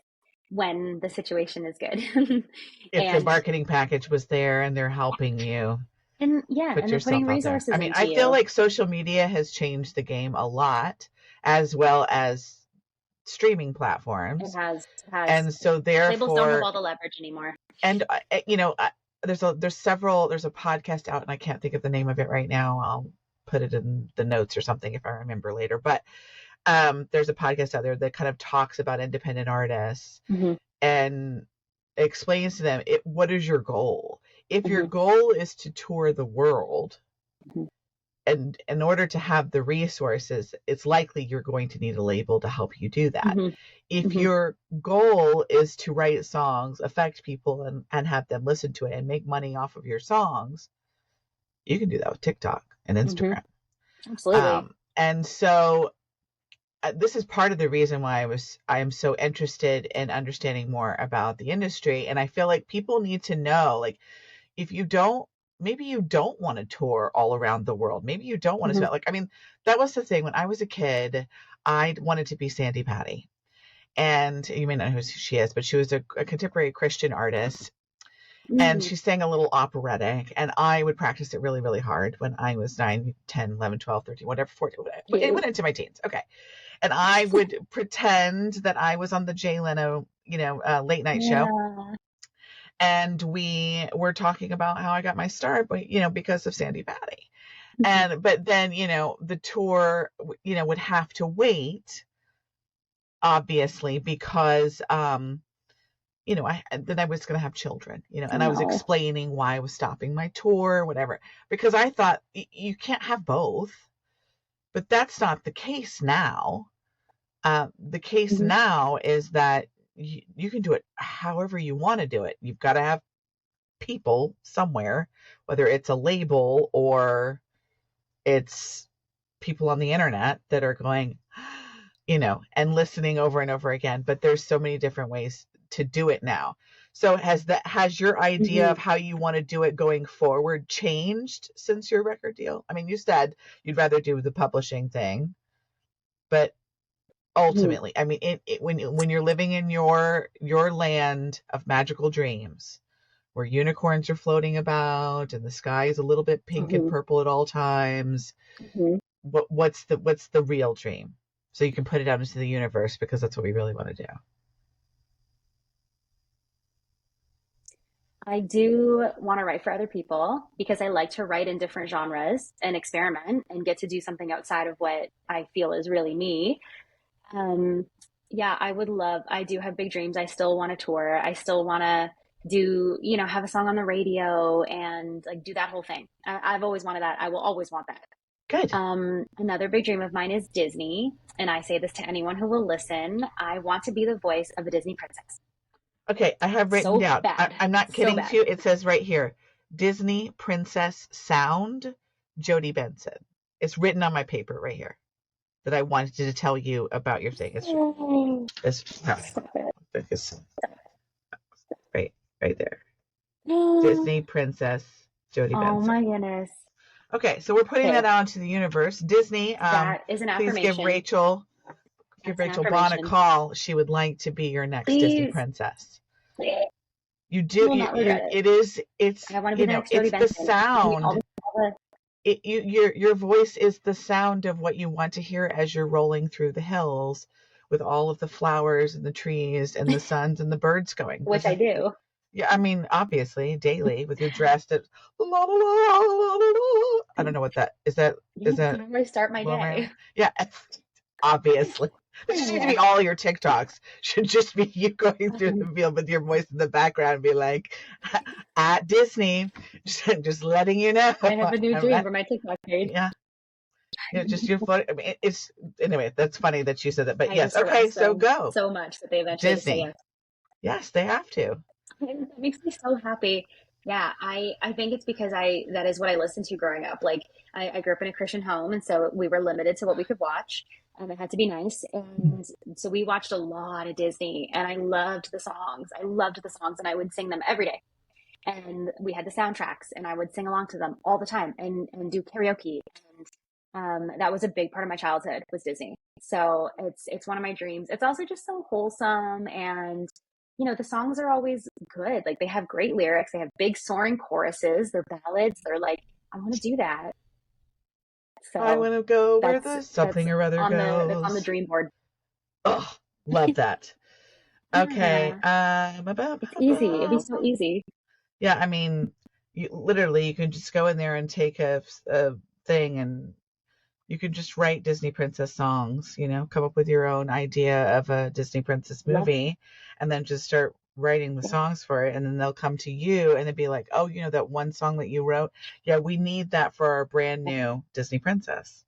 when the situation is good. If the marketing package was there and they're helping you. And they're putting resources. I mean, I feel like social media has changed the game a lot, as well as streaming It platforms. has. It has. And so Labels don't have therefore, all the leverage anymore. and there's a podcast out, and I can't think of the name of it right now. I'll put it in the notes or something if I remember later. But there's a podcast out there that kind of talks about independent artists and explains to them, what is your goal? If your goal is to tour the world, and in order to have the resources, it's likely you're going to need a label to help you do that. If your goal is to write songs, affect people, and have them listen to it and make money off of your songs, you can do that with TikTok and Instagram. Absolutely. And so this is part of the reason why I am so interested in understanding more about the industry. And I feel like people need to know, like, maybe you don't want to tour all around the world. Maybe you don't want to spend, like, I mean, that was the thing when I was a kid. I wanted to be Sandy Patty. And you may not know who she is, but she was a contemporary Christian artist. And she sang a little operatic, and I would practice it really, really hard when I was 9, 10, 11, 12, 13, whatever, 14, it went into my teens. Okay. And I would pretend that I was on the Jay Leno, late night show. And we were talking about how I got my start, because of Sandy Patty. But then, the tour, would have to wait, obviously, because, then I was going to have children, and I was explaining why I was stopping my tour, whatever, because I thought you can't have both. But that's not the case now. The case now is that you can do it however you want to do it. You've got to have people somewhere, whether it's a label or it's people on the internet that are going, and listening over and over again. But there's so many different ways to do it now. So has your idea of how you want to do it going forward changed since your record deal? I mean, you said you'd rather do the publishing thing, but ultimately, I mean, when you're living in your land of magical dreams, where unicorns are floating about and the sky is a little bit pink and purple at all times, what's the real dream? So you can put it out into the universe, because that's what we really want to do. I do want to write for other people because I like to write in different genres and experiment and get to do something outside of what I feel is really me. I do have big dreams. I still want to tour. I still want to do, have a song on the radio and like do that whole thing. I've always wanted that. I will always want that. Good. Another big dream of mine is Disney. And I say this to anyone who will listen. I want to be the voice of a Disney princess. Okay, I have written down. I'm not kidding to you. It says right here, Disney Princess Sound, Jodie Benson. It's written on my paper right here that I wanted to tell you about your thing. It's right there. Disney Princess Jodie Benson. Oh my goodness. Okay, so we're putting that out into the universe. Disney, that is an please affirmation. Give Rachael Bawn a call. She would like to be your next Disney princess. You do. It's I want to be the next Jodie Benson. The sound. Your voice is the sound of what you want to hear as you're rolling through the hills with all of the flowers and the trees and the suns and the birds going. Which I do. Yeah, I mean, obviously, daily with your dress that la, la, la, la, la. I don't know what that is. Is that how I start my day? Yeah, obviously. It just needs to be all your TikToks. Should just be you going through the field with your voice in the background and be like, at Disney, just letting you know. I have a new dream for my TikTok page. Yeah. Just your photo. I mean, anyway, that's funy that you said that. But yes, okay, so go. So much that they eventually Disney. Yes, they have to. It makes me so happy. Yeah, I think it's because that is what I listened to growing up. Like I grew up in a Christian home, and so we were limited to what we could watch. It had to be nice. And so we watched a lot of Disney, and I loved the songs. And I would sing them every day. And we had the soundtracks, and I would sing along to them all the time and do karaoke. And that was a big part of my childhood, was Disney. So it's one of my dreams. It's also just so wholesome, and the songs are always good. Like they have great lyrics. They have big soaring choruses. They're ballads. They're like, I want to do that. So I want to go where the something or other goes. That's on the dream board. Oh, Love that. Okay. Yeah, it's easy. It'd be so easy. Yeah, I mean, you can just go in there and take a thing, and you can just write Disney princess songs, come up with your own idea of a Disney princess Love movie, and then just start writing the it. songs for it. And then they'll come to you and they'll be like, oh, that one song that you wrote. Yeah, we need that for our brand new Disney princess.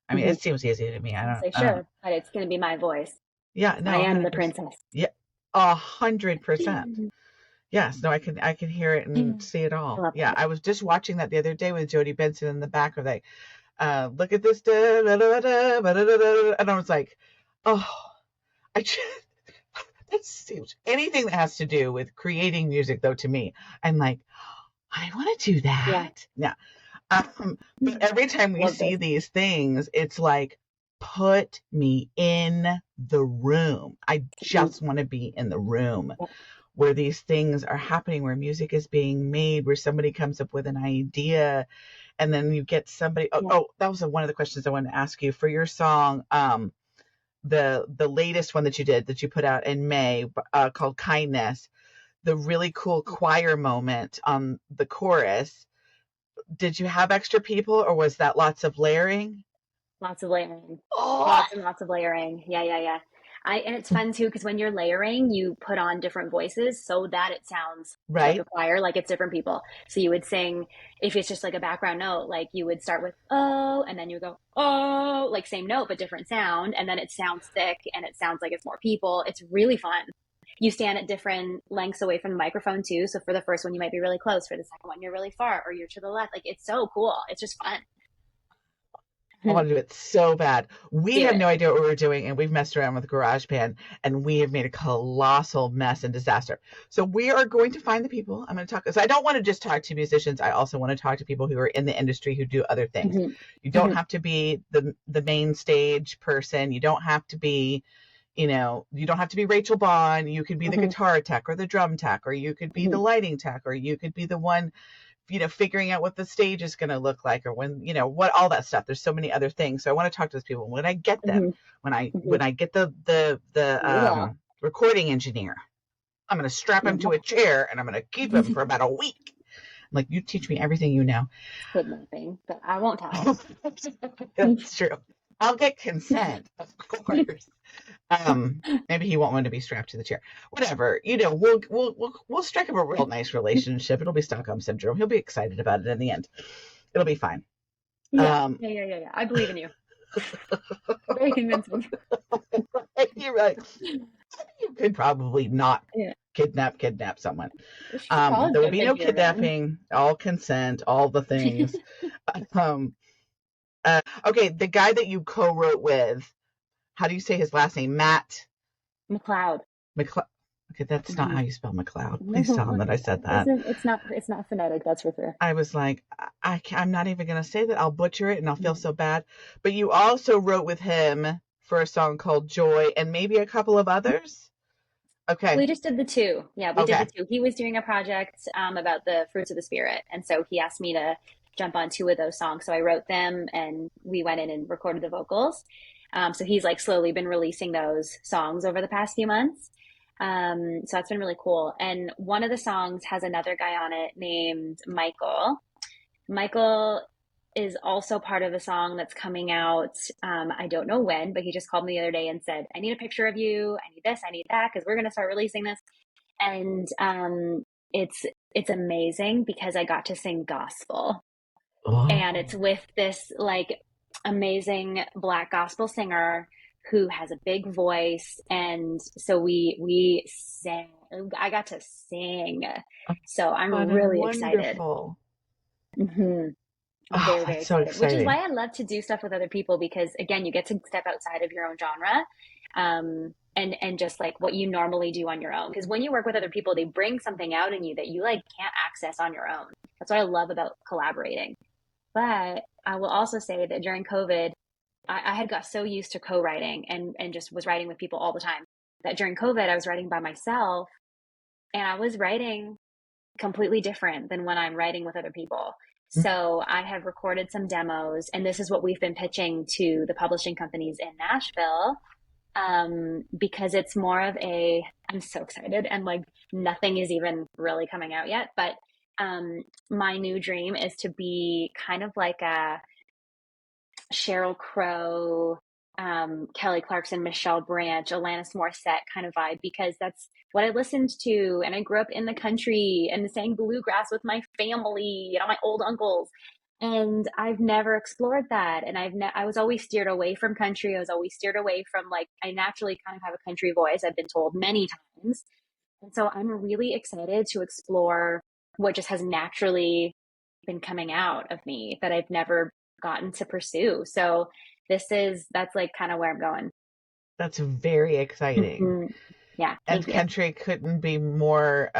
I mean, Mm-hmm. it seems easy to me. And say, I don't know. sure, but it's going to be my voice. Yeah, I no, am the 100%. princess. Yeah, 100%. Yes, no, I can hear it and see it I all. love Yeah, it. I was just watching that the other day with Jodie Benson in the back of like, look at this, da, da, da, da, da, da, da, and I was like, oh, I just, that's huge. Anything that has to do with creating music, though, to me, I'm like, I want to do Yeah. that. Yeah. But every time we Love see this. these things, it's like, put me in the room. I just want to be in the room where these things are happening, where music is being made, where somebody comes up with an idea, and then you get somebody. Yeah. Oh, that was one of the questions I wanted to ask you for your song. The latest one that you put out in May, called Kindness. The really cool choir moment on the chorus. Did you have extra people, or was that lots of layering? Lots of layering. Oh, Lots and lots of layering. Yeah, yeah, yeah. And it's fun too because when you're layering, you put on different voices so that it sounds like a right. choir, like it's different people. So you would sing, if it's just like a background note, like you would start with oh, and then you go oh, like same note but different sound, and then it sounds thick and it sounds like it's more people. It's really fun. You stand at different lengths away from the microphone too. So for the first one, you might be really close. For the second one, you're really far, or you're to the left. Like it's so cool. It's just fun. I want to do it so bad. We Do have it. no idea what we're doing, and we've messed around with GarageBand, and we have made a colossal mess and disaster. So we are going to find the people. I'm going to talk. So I don't want to just talk to musicians. I also want to talk to people who are in the industry who do other things. Mm-hmm. You don't Mm-hmm. have to be the main stage person. You don't have to be, you don't have to be Rachael Bawn. You could be the Mm-hmm. guitar tech or the drum tech, or you could be Mm-hmm. the lighting tech, or you could be the one figuring out what the stage is going to look like, or when, what, all that stuff. There's so many other things. So I want to talk to those people when I get them, Mm-hmm. when I get the You will. recording engineer. I'm going to strap him to a chair and I'm going to keep him for about a week. I'm like, you teach me everything you know. Kidnapping, but I won't tell. That's true. I'll get consent, of course. Maybe he won't want to be strapped to the chair. Whatever, we'll strike up a real nice relationship. It'll be Stockholm syndrome. He'll be excited about it in the end. It'll be fine. Yeah. Yeah. I believe in you. Very convincing. You're right. You could probably not Yeah. kidnap someone. All There will be no good here, man. kidnapping, all consent, all the things. Okay, the guy that you co-wrote with, how do you say his last name? Matt McLeod. McLeod. Okay, that's not how Mm-hmm. you spell McLeod. Please tell him that I said that. It's not phonetic, that's for sure. I was like, I'm not even going to say that. I'll butcher it and I'll feel so bad. But you also wrote with him for a song called Joy and maybe a couple of others. Okay. We just did the two. Yeah, we did Okay. the two. He was doing a project about the fruits of the spirit. And so he asked me to jump on two of those songs. So I wrote them and we went in and recorded the vocals. So he's like slowly been releasing those songs over the past few months. So that's been really cool. And one of the songs has another guy on it named Michael. Michael is also part of a song that's coming out. I don't know when, but he just called me the other day and said, I need a picture of you. I need this, I need that, because we're going to start releasing this. And it's amazing because I got to sing gospel. Oh. And it's with this like amazing Black gospel singer who has a big voice. And so we sang. I got to sing. So I'm really excited. Mm-hmm. I'm very, very so excited. Which is exciting. why I love to do stuff with other people because again, you get to step outside of your own genre. And just like what you normally do on your own. Because when you work with other people, they bring something out in you that you like can't access on your own. That's what I love about collaborating. But I will also say that during COVID, I had got so used to co-writing and just was writing with people all the time that during COVID, I was writing by myself and I was writing completely different than when I'm writing with other people. So I have recorded some demos and this is what we've been pitching to the publishing companies in Nashville. because it's more of a, I'm so excited, and like nothing is even really coming out yet, but my new dream is to be kind of like a Sheryl Crow, Kelly Clarkson, Michelle Branch, Alanis Morissette kind of vibe, because that's what I listened to. And I grew up in the country and sang bluegrass with my family, my old uncles. And I've never explored that. And I was always steered away from country. I was always steered away from, like, I naturally kind of have a country voice, I've been told many times. And so I'm really excited to explore what just has naturally been coming out of me that I've never gotten to pursue. So that's like kind of where I'm going. That's very exciting. Mm-hmm. Yeah, And thank you. country couldn't be more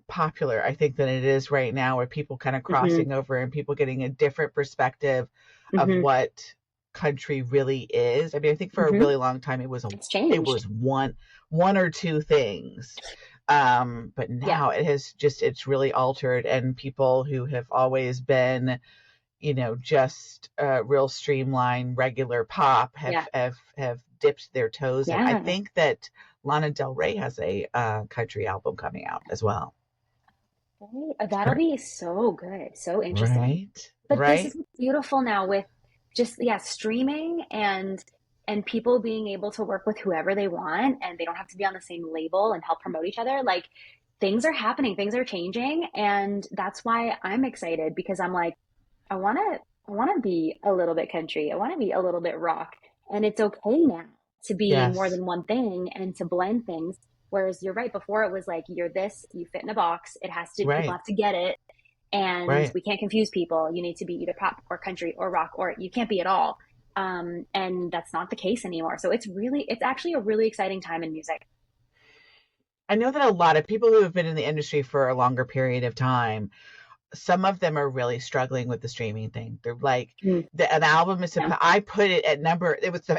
popular, I think, than it is right now, with people kind of crossing over and people getting a different perspective of what country really is. I mean, I think for a really long time it's changed. It was one or two things. But now it's really altered, and people who have always been, just real streamlined, regular pop have dipped their toes in. I think that Lana Del Rey has a country album coming out as well. That'll be so good, so interesting. Right. But this is beautiful now with just streaming and people being able to work with whoever they want, and they don't have to be on the same label and help promote each other. Like, things are happening, things are changing, and that's why I'm excited, because I'm like, I want to be a little bit country. I want to be a little bit rock. And it's okay now to be more than one thing and to blend things. Whereas you're right, before it was like, you're this, you fit in a box. It has to, people have to get it. And we can't confuse people. You need to be either pop or country or rock, or you can't be at all. And that's not the case anymore. So it's actually a really exciting time in music. I know that a lot of people who have been in the industry for a longer period of time, some of them are really struggling with the streaming thing. They're like, an album is, I put it at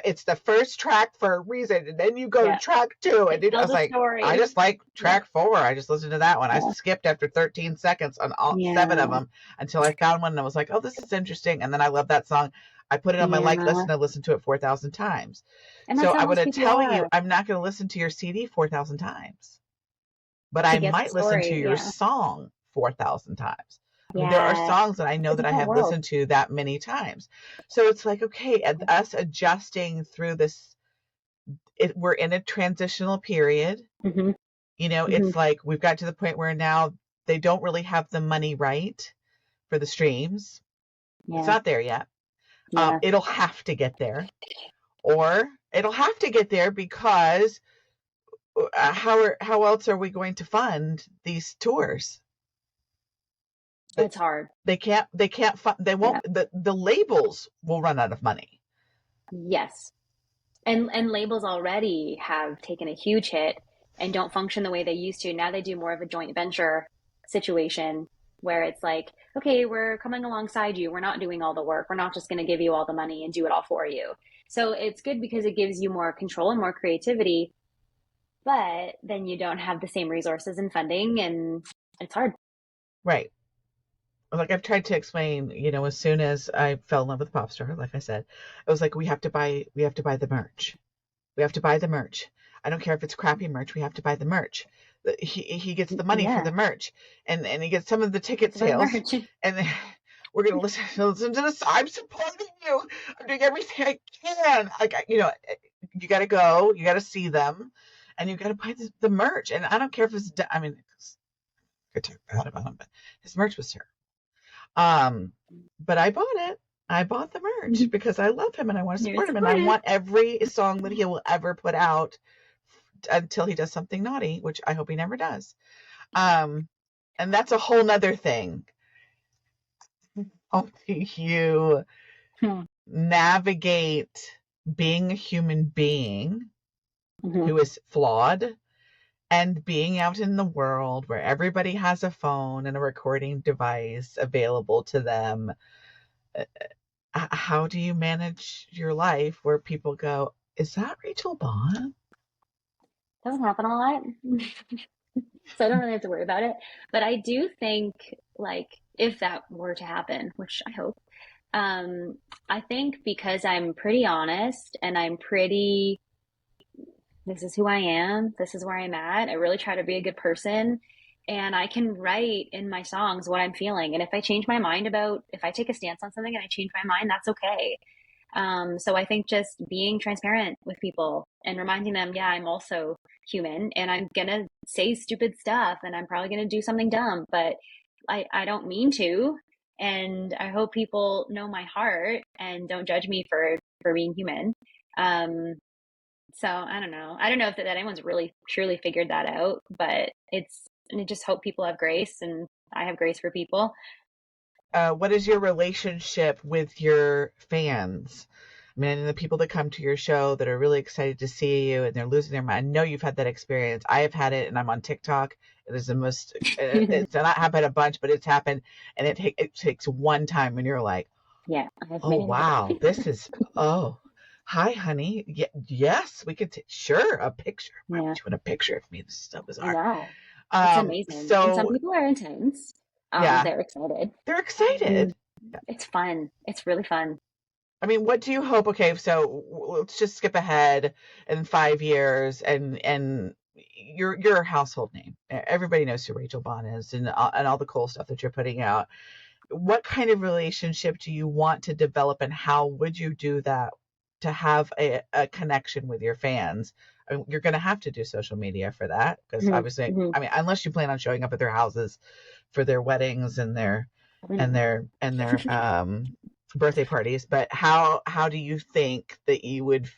it's the first track for a reason. And then you go to track 2. And I was like, story. I just like track 4. I just listened to that one. I skipped after 13 seconds on all 7 of them until I found one. And I was like, oh, this is interesting. And then I love that song. I put it on my like list, and I listened to it 4,000 times. And so I'm going to tell you, I'm not going to listen to your CD 4,000 times, but I might listen to your song 4,000 times. There are songs that I know that I have listened to that many times. So it's like, okay, us adjusting through this, we're in a transitional period. It's like we've got to the point where now they don't really have the money right for the streams. It's not there yet. It'll have to get there, or it'll have to get there because how else are we going to fund these tours? It's hard. They can't they won't, the labels will run out of money. Yes. And labels already have taken a huge hit and don't function the way they used to. Now they do more of a joint venture situation where it's like, okay, we're coming alongside you. We're not doing all the work. We're not just going to give you all the money and do it all for you. So it's good because it gives you more control and more creativity, but then you don't have the same resources and funding, and it's hard. Right. Like I've tried to explain, as soon as I fell in love with Popstar, like I said, it was like, we have to buy the merch. We have to buy the merch. I don't care if it's crappy merch. We have to buy the merch. He gets the money for the merch, and he gets some of the ticket sales, and then we're going to listen to this. I'm supporting you. I'm doing everything I can. Like, you got to go, you got to see them, and you got to buy the merch. And I don't care if it's, I mean, I talk bad about him, but his merch was terrible. But I bought it. I bought the merch because I love him and I want to support him, and I want every song that he will ever put out until he does something naughty, which I hope he never does. And that's a whole nother thing. How do you navigate being a human being who is flawed and being out in the world where everybody has a phone and a recording device available to them? How do you manage your life where people go, is that Rachael Bawn? Doesn't happen a lot. So I don't really have to worry about it. But I do think, like, if that were to happen, which I hope, I think because I'm pretty honest and I'm pretty this is who I am. This is where I'm at. I really try to be a good person. And I can write in my songs what I'm feeling. And if I change my mind if I take a stance on something and I change my mind, that's okay. So I think just being transparent with people and reminding them, yeah, I'm also human and I'm gonna say stupid stuff and I'm probably gonna do something dumb, but I don't mean to. And I hope people know my heart and don't judge me for being human. So I don't know. I don't know if that anyone's really truly figured that out, but I just hope people have grace and I have grace for people. What is your relationship with your fans? I mean, the people that come to your show that are really excited to see you and they're losing their mind. I know you've had that experience. I have had it, and I'm on TikTok. It is the most, it's not happened a bunch, but it's happened. And it takes one time and you're like, Yeah, I have oh, many. wow, oh, hi, honey. Yes, we could, sure, a picture. Why Yeah, would you want a picture of me? This is so I bizarre. know. It's amazing. And some So, people are intense. yeah, They're excited. they're excited. It's fun. It's really fun. I mean, what do you hope? Okay, so let's just skip ahead in 5 years, and you're a household name. Everybody knows who Rachael Bawn is, and all the cool stuff that you're putting out. What kind of relationship do you want to develop, and how would you do that to have a connection with your fans? I mean, you're going to have to do social media for that, because Hmm. obviously, Hmm. I mean, unless you plan on showing up at their houses for their weddings and their Probably and not. their birthday parties. But how do you think that you would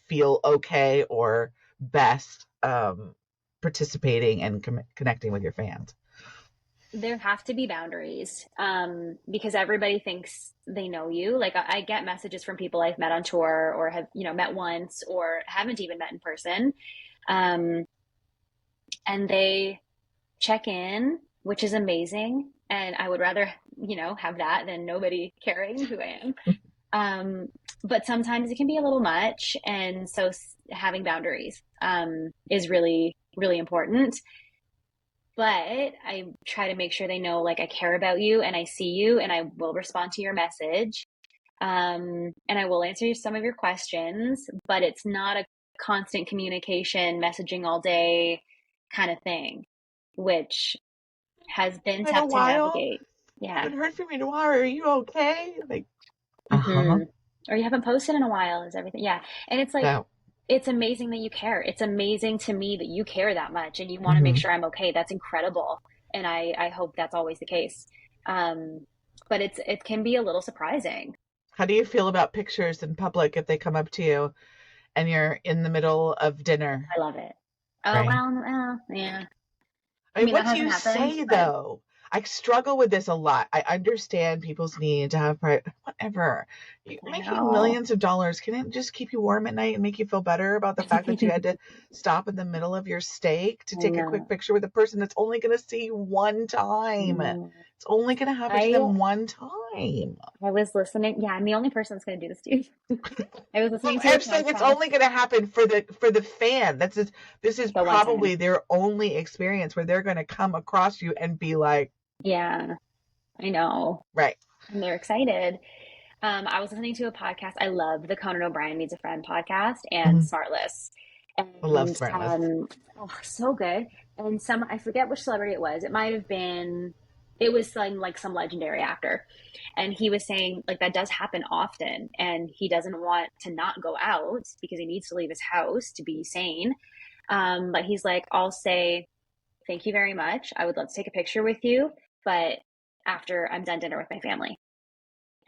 feel okay or best participating and connecting with your fans? There have to be boundaries, because everybody thinks they know you. Like I get messages from people I've met on tour or have, met once or haven't even met in person. Um, and they check in, which is amazing. And I would rather, have that than nobody caring who I am. Um, but sometimes it can be a little much. And so having boundaries, is really, really important. But I try to make sure they know, like, I care about you and I see you and I will respond to your message. And I will answer some of your questions, but it's not a constant communication, messaging all day kind of thing, which has been In a tough to while, navigate. Yeah. haven't heard from you in a while. Are you okay? Like, uh-huh. Hmm. Or you haven't posted in a while, is everything. Yeah. And it's like, So, it's amazing that you care. It's amazing to me that you care that much and you want to make mhm. sure I'm okay. That's incredible. And I hope that's always the case. Um, but it can be a little surprising. How do you feel about pictures in public if they come up to you and you're in the middle of dinner, I love it. Oh, right? well, yeah. I I mean, mean, that what do hasn't you happened, say but though? I struggle with this a lot. I understand people's need to have whatever. You're I making know. millions of dollars. Can it just keep you warm at night and make you feel better about the fact that you had to stop in the middle of your steak to I take a quick know. picture with a person that's only going to see you one I time? know. It's only going to happen to I them one time. I was listening. Yeah, I'm the only person that's going to do this to you. I was Well, listening to a I'm saying it's podcast only going to happen for the fan. This is the one time. probably their only experience where they're going to come across you and be like, Yeah, I know. right. And they're excited. I was listening to a podcast. I love the Conan O'Brien Needs a Friend podcast and Mhm. Smartless. I love And smart lists. oh, so good. And I forget which celebrity it was. It was some legendary actor. And he was saying like that does happen often. And he doesn't want to not go out because he needs to leave his house to be sane. But he's like, I'll say, thank you very much. I would love to take a picture with you, but after I'm done dinner with my family.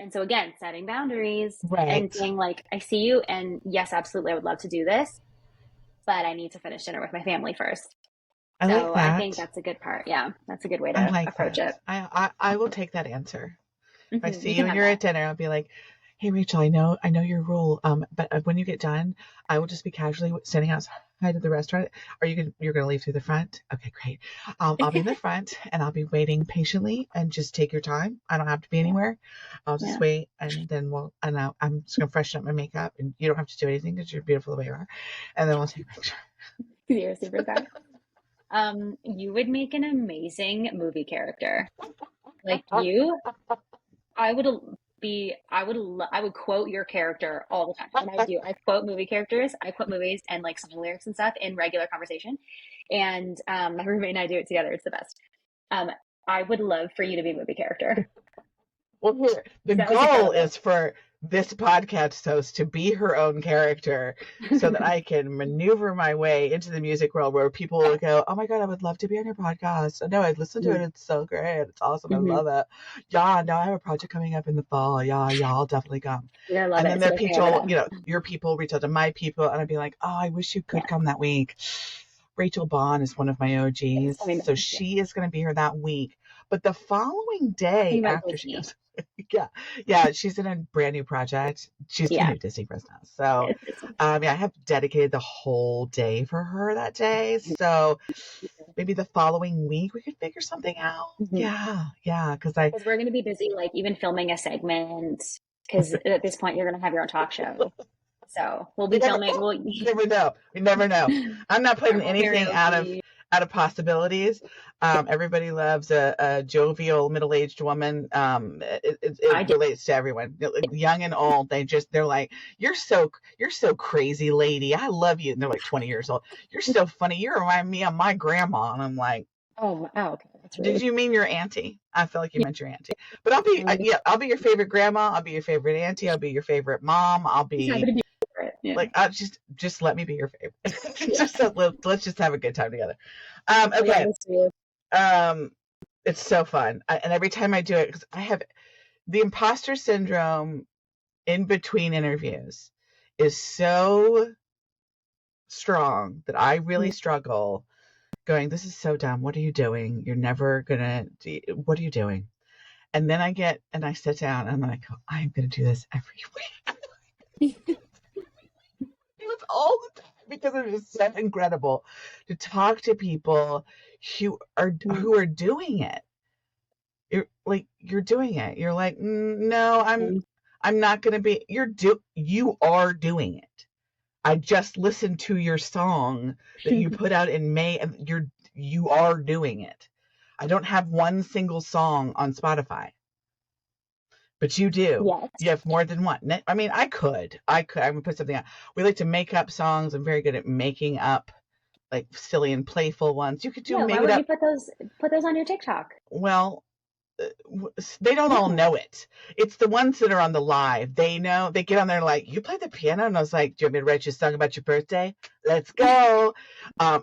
And so again, setting boundaries and Right. saying like, I see you and yes, absolutely, I would love to do this, but I need to finish dinner with my family first. I like So I think that. that's a good part. Yeah, that's a good way I to like approach that. it. I will take that answer. If I see You you can and have you're that. at dinner, I'll be like, "Hey, Rachel, I know your rule. But when you get done, I will just be casually standing outside of the restaurant. You're gonna leave through the front? Okay, great. I'll be in the front and I'll be waiting patiently and just take your time. I don't have to be Yeah, anywhere. I'll just yeah. wait and then I'm just gonna freshen up my makeup and you don't have to do anything because you're beautiful the way you are. And then we'll take a picture." You're a superstar. You would make an amazing movie character. Like you, I would I would quote your character all the time. And I do. I quote movie characters. I quote movies and like song lyrics and stuff in regular conversation. And my roommate and I do it together. It's the best. I would love for you to be a movie character. Well, here, the goal is for this podcast host to be her own character so that I can maneuver my way into the music world where people will go, oh my God, I would love to be on your podcast. I know I'd listen to it. It's so great. It's awesome. I love it. Yeah, no, I have a project coming up in the fall. Yeah, I'll definitely come. Yeah, and then there are people, your people reach out to my people and I'd be like, oh, I wish you could come that week. Rachael Bawn is one of my OGs. So she is going to be here that week. But the following day after she goes, yeah, she's in a brand new project. She's the new Disney for us now. So, I have dedicated the whole day for her that day. So maybe the following week we could figure something out. Yeah, because we're going to be busy, like even filming a segment. Because at this point, you're going to have your own talk show. So we'll be filming. You never know. We never know. I'm not putting anything out of possibilities. Everybody loves a jovial middle-aged woman. It relates to everyone, young and old. They're like, you're so crazy, lady. I love you. And they're like 20 years old. You're so funny. You remind me of my grandma. And I'm like, oh, okay. Did you mean your auntie? I feel like you meant your auntie. But I'll be your favorite grandma. I'll be your favorite auntie. I'll be your favorite mom. I'll be. Like, I'll just let me be your favorite. Let's just have a good time together. Okay. It's so fun. And every time I do it, because I have the imposter syndrome in between interviews is so strong that I really struggle going, this is so dumb. What are you doing? You're never gonna what are you doing? And then I sit down and I'm like, I'm gonna do this every week. It's all the time because it is so incredible to talk to people who are doing it. You're doing it. You're like, no, I'm not gonna be. You are doing it. I just listened to your song that you put out in May, and you are doing it. I don't have one single song on Spotify. But you do. Yes. You have more than one. I mean, I would put something out. We like to make up songs. I'm very good at making up like silly and playful ones. You could do why would you put those on your TikTok? Well, they don't all know it. It's the ones that are on the live. They know. They get on there like, you play the piano? And I was like, do you want me to write you a song about your birthday? Let's go.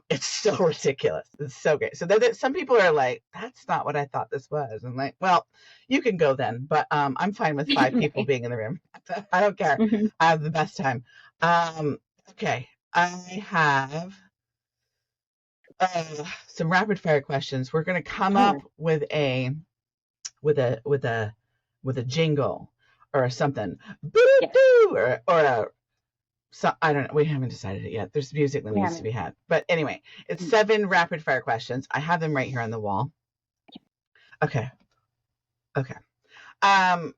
It's so ridiculous. It's so great. So some people are like, that's not what I thought this was. I'm like, well, you can go then. But I'm fine with 5 people being in the room. I don't care. I have the best time. Okay. I have some rapid fire questions. We're going to come up with a jingle or something, or I don't know. We haven't decided it yet. There's music that needs to be had, but anyway, it's 7 rapid fire questions. I have them right here on the wall. Okay.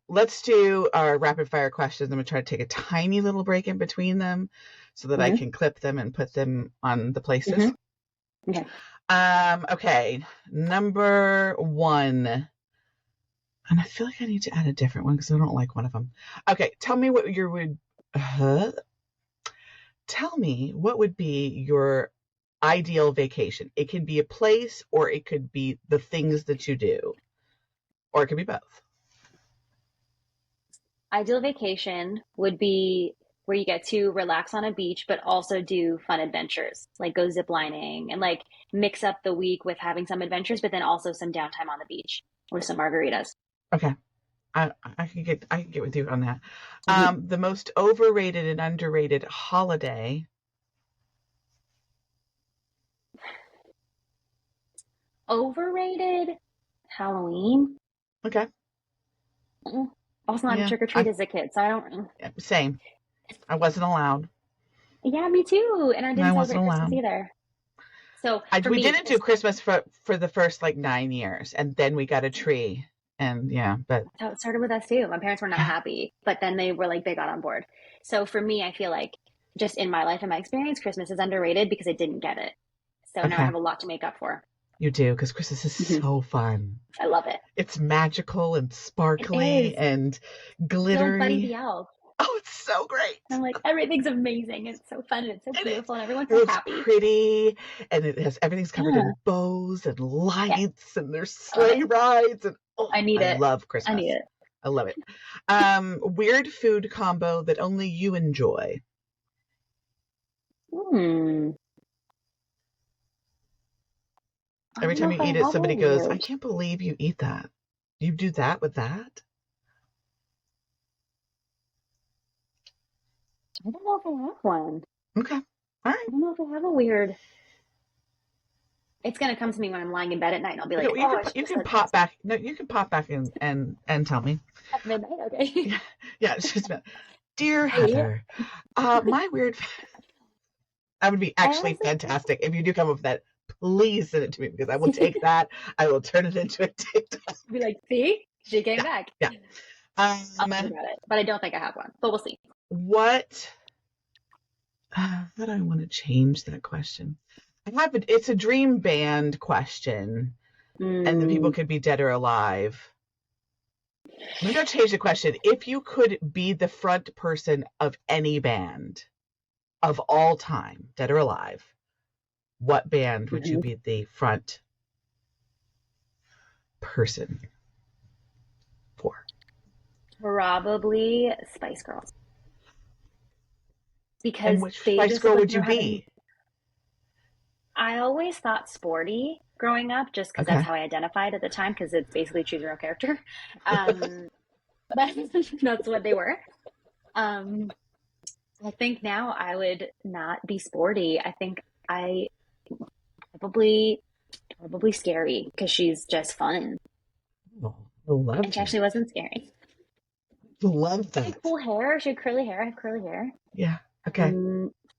Let's do our rapid fire questions. I'm gonna try to take a tiny little break in between them so that I can clip them and put them on the places. Okay. Okay. Number 1. And I feel like I need to add a different one because I don't like one of them. Okay, tell me what would be your ideal vacation. It can be a place, or it could be the things that you do, or it could be both. Ideal vacation would be where you get to relax on a beach, but also do fun adventures, like go ziplining and like mix up the week with having some adventures, but then also some downtime on the beach with some margaritas. Okay. I can get with you on that. The most overrated and underrated holiday. Overrated? Halloween. Okay. Also not a trick-or-treat as a kid, so I don't. Same. I wasn't allowed. Yeah, me too. And I didn't celebrate Christmas either. So we didn't do Christmas for the first like 9 years, and then we got a tree. And but so it started with us too. My parents were not happy, but then they got on board. So for me, I feel like just in my life and my experience, Christmas is underrated because I didn't get it. So now I have a lot to make up for. You do, because Christmas is Mhm. so fun. I love it. It's magical and It sparkly is. and I feel like Buddy the glittery. Elf. Oh, it's so great. I'm like, everything's amazing. It's so fun. It's so It is. beautiful. And everyone's It so looks happy. pretty, and it has everything's covered Yeah. in bows and Yeah. lights, and there's I love it. sleigh rides, and I need I it. love I need Christmas. it. I love it. Weird food combo that only you enjoy. I Every don't time know you if I eat it, have a somebody goes, "I weird. can't believe you eat that. You do that with that?" I don't know if I have one. Okay. All right. I don't know if I have a weird. It's gonna come to me when I'm lying in bed at night, and I'll be Okay, like, well, "Oh, I should you have can said pop this back. No, you can pop back and tell me. at midnight." Okay. Yeah, yeah. It's just dear Hey, Heather, my weird. That would be I actually honestly fantastic if you do come up with that. Please send it to me because I will take that. I will turn it into a TikTok. be like, "See, she came Yeah, back." yeah. I'll think about it, but I don't think I have one. But we'll see. What? How do I want to change that question? It's a dream band question, and the people could be dead or alive. Maybe I'll change the question. If you could be the front person of any band of all time, dead or alive, what band would you be the front person for? Probably Spice Girls And because which they Spice just Girl like would you know how to. be? I always thought sporty growing up, just because that's Okay. how I identified at the time, because it's basically choose your own character. Um, but that's what they were. Um, I think now I would not be sporty. I think I probably scary because she's just fun, Oh, I love and she that. actually wasn't scary. Love She had that. cool hair. She had curly hair. I have curly hair. Yeah. Okay.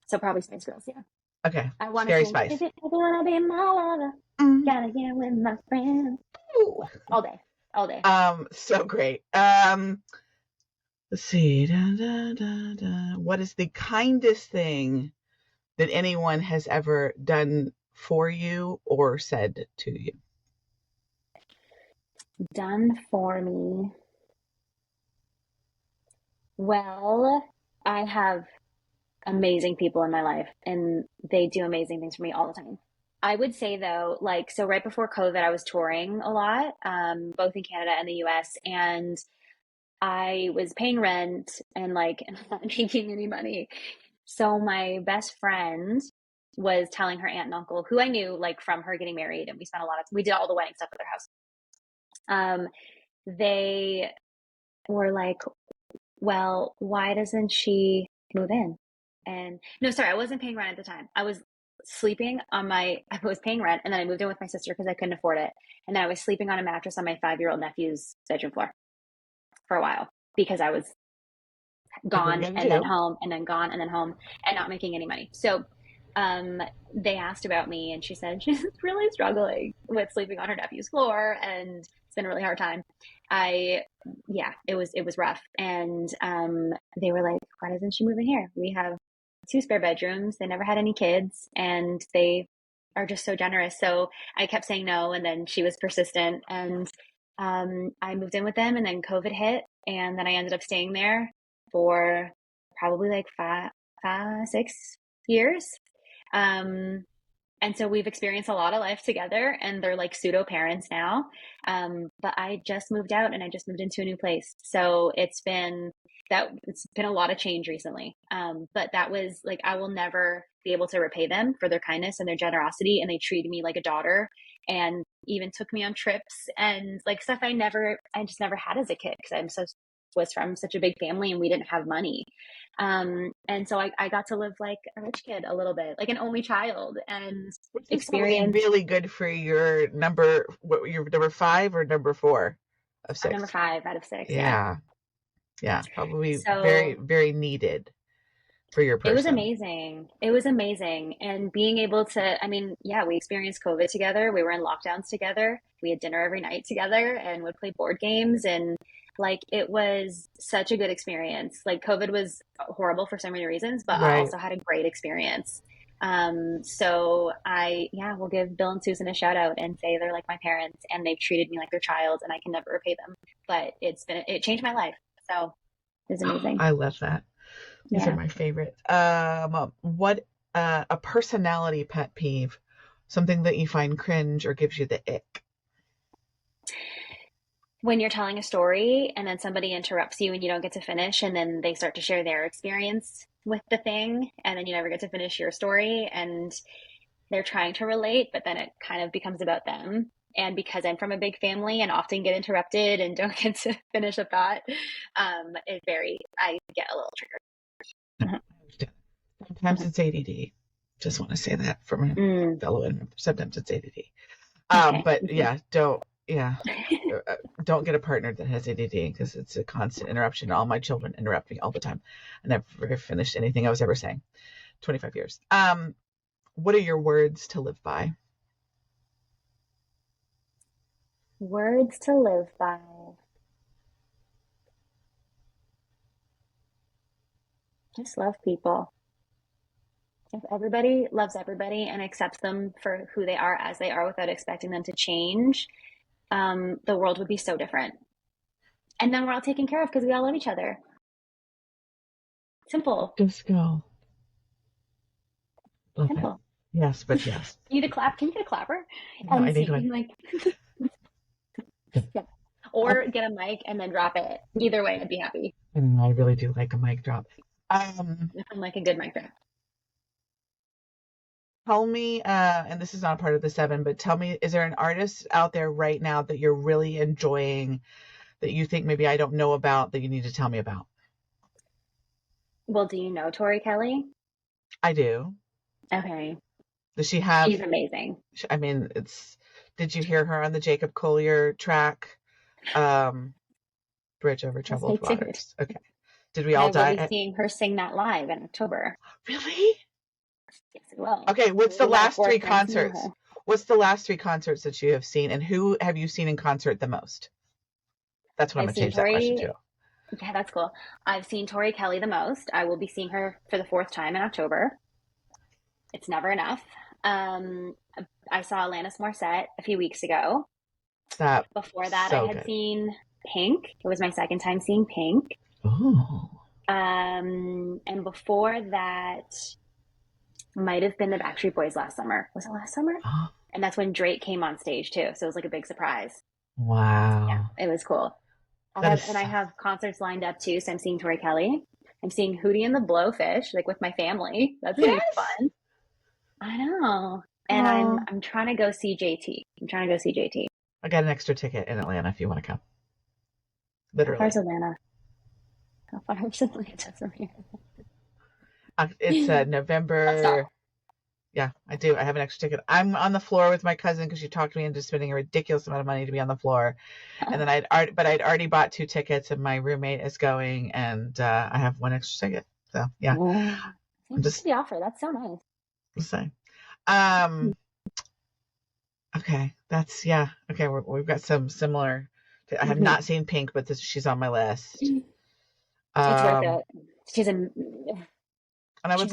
So probably Spice Girls. Yeah. Okay. I want to Scary sing. Spice. If you wanna be my lover, Mm. gotta get with my friends. Ooh. All day, all day. So great. Let's see. What is the kindest thing that anyone has ever done for you or said to you? Done for me. Well, I have amazing people in my life, and they do amazing things for me all the time. I would say though, like, so right before COVID, I was touring a lot, both in Canada and the US, and I was paying rent and like not making any money. So my best friend was telling her aunt and uncle, who I knew like from her getting married, and we did all the wedding stuff at their house. They were like, well, why doesn't she move in? And no, sorry, I wasn't paying rent at the time. I was paying rent, and then I moved in with my sister because I couldn't afford it. And then I was sleeping on a mattress on my 5-year-old nephew's bedroom floor for a while because I was Like, what are you gone gonna and then do? home and then gone and then home and not making any money. So they asked about me, and she said she's really struggling with sleeping on her nephew's floor, and it's been a really hard time. Yeah, it was rough. And they were like, why doesn't she move in here? We have 2 spare bedrooms. They never had any kids, and they are just so generous. So I kept saying no, and then she was persistent, and I moved in with them, and then COVID hit, and then I ended up staying there for probably like 6 years. Um, and so we've experienced a lot of life together, and they're like pseudo parents now. But I just moved out, and I just moved into a new place. So it's been a lot of change recently. But that was like, I will never be able to repay them for their kindness and their generosity. And they treated me like a daughter, and even took me on trips and like stuff I just never had as a kid, because was from such a big family, and we didn't have money. And so I got to live like a rich kid a little bit, like an only child, and Which is probably experience. really good for your number. What, your number 5 or number 4 of I'm number 6? 5 out of 6. Yeah. Yeah. Yeah. Probably very, So very needed for your it was person. amazing. It was amazing. And being able to, I mean, yeah, we experienced COVID together. We were in lockdowns together. We had dinner every night together and would play board games. And like, it was such a good experience. Like, COVID was horrible for so many reasons, but I Right. also had a great experience. So I, yeah, will give Bill and Susan a shout out and say they're like my parents and they've treated me like their child and I can never repay them. But it changed my life. So it's amazing. I love that. These are Yeah. my favorite. What a personality pet peeve, something that you find cringe or gives you the ick. When you're telling a story and then somebody interrupts you and you don't get to finish, and then they start to share their experience with the thing, and then you never get to finish your story, and they're trying to relate, but then it kind of becomes about them. And because I'm from a big family and often get interrupted and don't get to finish a thought, I get a little triggered. Sometimes it's ADD. Just want to say that from a Mm, fellow interrupter. Sometimes it's ADD. okay. But yeah, don't get a partner that has ADD because it's a constant interruption. All my children interrupt me all the time. I never finished anything I was ever saying. 25 years. What are your words to live by? Words to live by. Just love people. If everybody loves everybody and accepts them for who they are as they are without expecting them to change, the world would be so different. And then we're all taken care of because we all love each other. Simple. Just go. Love it. Simple. Yes, but yes. You need a clap? Can you get a clapper? No, I need one. Like, yeah. Or get a mic and then drop it. Either way, I'd be happy. And I really do like a mic drop. Nothing like a good mic drop. Tell me, and this is not part of the 7, but tell me, is there an artist out there right now that you're really enjoying that you think maybe I don't know about that you need to tell me about? Well, do you know Tori Kelly? I do. Okay. Does she have, She's amazing. I mean, did you hear her on the Jacob Collier track? Bridge Over Troubled Waters. Okay. Did we all die? I will be seeing her sing that live in October. Really? Yes, it will. Okay, what's the last 3 concerts? What's the last 3 concerts that you have seen, and who have you seen in concert the most? That's what I'm going to change that question to. Yeah, that's cool. I've seen Tori Kelly the most. I will be seeing her for the 4th time in October. It's never enough. I saw Alanis Morissette a few weeks ago. Before that, I had seen Pink. It was my 2nd time seeing Pink. Oh. And before that, might have been the Backstreet Boys last summer. Was it last summer? Oh. And that's when Drake came on stage too. So it was like a big surprise. Wow. Yeah, it was cool. I have concerts lined up too. So I'm seeing Tori Kelly. I'm seeing Hootie and the Blowfish, like with my family. That's gonna be fun. I know. And I'm trying to go see JT. I got an extra ticket in Atlanta if you want to come. Literally. How far's Atlanta? How far is Atlanta from here? It's November. Yeah, I do. I have an extra ticket. I'm on the floor with my cousin because she talked me into spending a ridiculous amount of money to be on the floor. And then I'd already bought 2 tickets, and my roommate is going, and I have 1 extra ticket. So yeah, Thanks for the offer. That's so nice. Just saying. Okay, okay. We've got some similar. I have not seen Pink, but she's on my list. It's worth it. She's and I would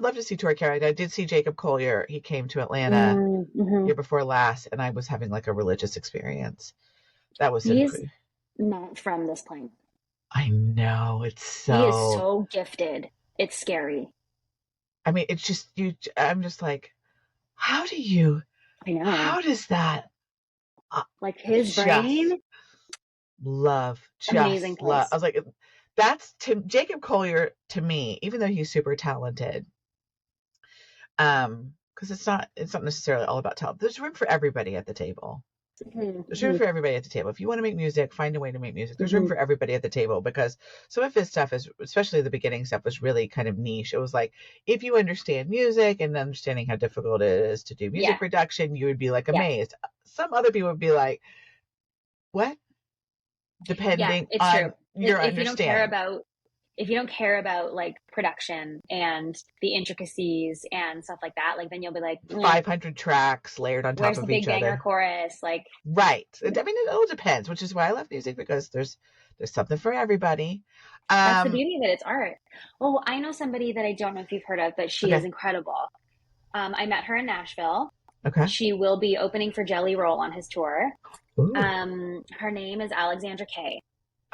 love to see Tori Kelly. I did see Jacob Collier. He came to Atlanta year before last, and I was having like a religious experience. That was He's not from this planet. I know, he is so gifted. It's scary. I mean, it's just I'm just like, how do you? I know. How does that? Like his brain. Love, amazing place. Love. I was like, that's Jacob Collier to me, even though he's super talented. Because it's not necessarily all about talent. There's room for everybody at the table. There's room for everybody at the table. If you want to make music, find a way to make music. There's room for everybody at the table, because some of his stuff is, especially the beginning stuff, was really kind of niche. It was like, if you understand music and understanding how difficult it is to do music production, you would be like amazed. Some other people would be like, what? Depending on your understanding. If you don't care about like production and the intricacies and stuff like that, like then you'll be like 500 tracks layered on top of each other. Where's the big banger chorus? Like right. I mean, it all depends, which is why I love music, because there's something for everybody. That's the beauty of it. It's art. Oh, I know somebody that I don't know if you've heard of, but she is incredible. I met her in Nashville. Okay. She will be opening for Jelly Roll on his tour. Ooh. Her name is Alexandra Kay.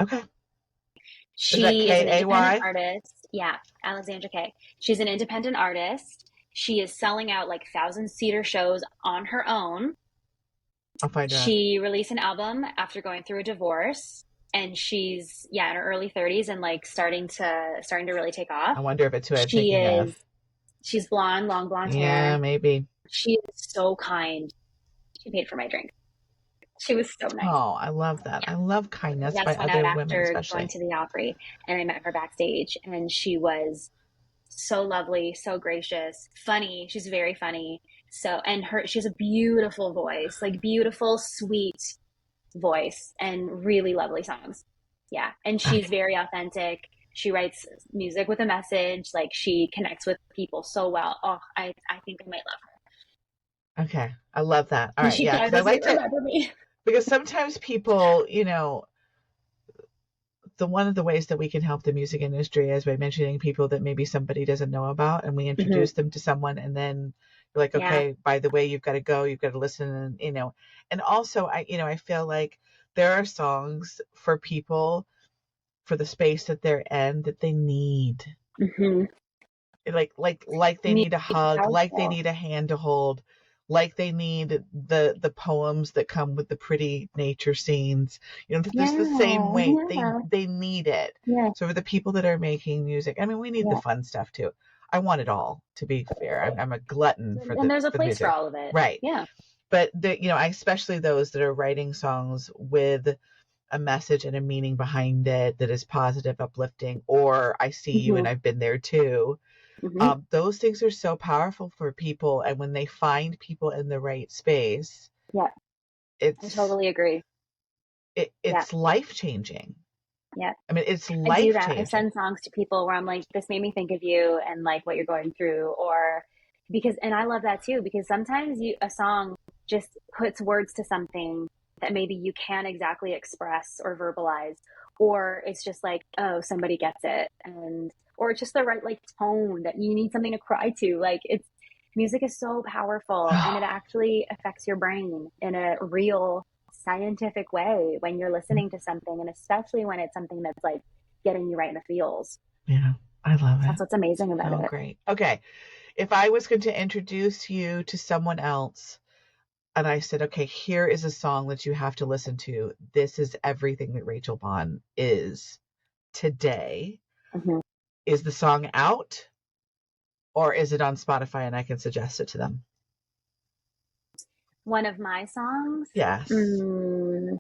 Okay. Is that She is an independent Kay? artist. Yeah, Alexandra Kay. She's an independent artist. She is selling out like 1,000-seater shows on her own. I'll find out. She released an album after going through a divorce, and she's in her early 30s and like starting to really take off. I wonder if it's who I'm thinking of. She's blonde, long blonde hair. Yeah, maybe. She is so kind. She paid for my drink. She was so nice. Oh, I love that. I love kindness by other women, especially. Going to the Opry, and I met her backstage, and she was so lovely, so gracious, funny. She's very funny. So, and she has a beautiful voice, like beautiful, sweet voice, and really lovely songs. Yeah, and she's very authentic. She writes music with a message. Like she connects with people so well. Oh, I think I might love her. Okay, I love that. All right, yeah, because I like to remember me. Because sometimes people, one of the ways that we can help the music industry is by mentioning people that maybe somebody doesn't know about, and we introduce them to someone, and then you're like, okay, by the way, you've got to go, you've got to listen, and also I feel like there are songs for people for the space that they're in that they need. Like they need a hug, like they need a hand to hold, like they need the poems that come with the pretty nature scenes. This the same weight. They need it. Yeah. So for the people that are making music, I mean, we need the fun stuff too. I want it all, to be fair. I'm a glutton for and there's a place music. for all of it. Right. Yeah. But I especially those that are writing songs with a message and a meaning behind it that is positive, uplifting, or I see you and I've been there too. Those things are so powerful for people, and when they find people in the right space, I totally agree. It's life-changing. Yeah. I mean, it's life-changing. I do that. I send songs to people where I'm like, this made me think of you and like what you're going through, and I love that too, because sometimes a song just puts words to something that maybe you can't exactly express or verbalize, or it's just like, oh, somebody gets it, or it's just the right like tone that you need something to cry to. Like music is so powerful and it actually affects your brain in a real scientific way when you're listening to something, and especially when it's something that's like getting you right in the feels. Yeah, I love it. That's what's amazing about it. Oh, great. Okay. If I was going to introduce you to someone else and I said, okay, here is a song that you have to listen to. This is everything that Rachael Bawn is today. Is the song out, or is it on Spotify and I can suggest it to them? One of my songs? Yes. One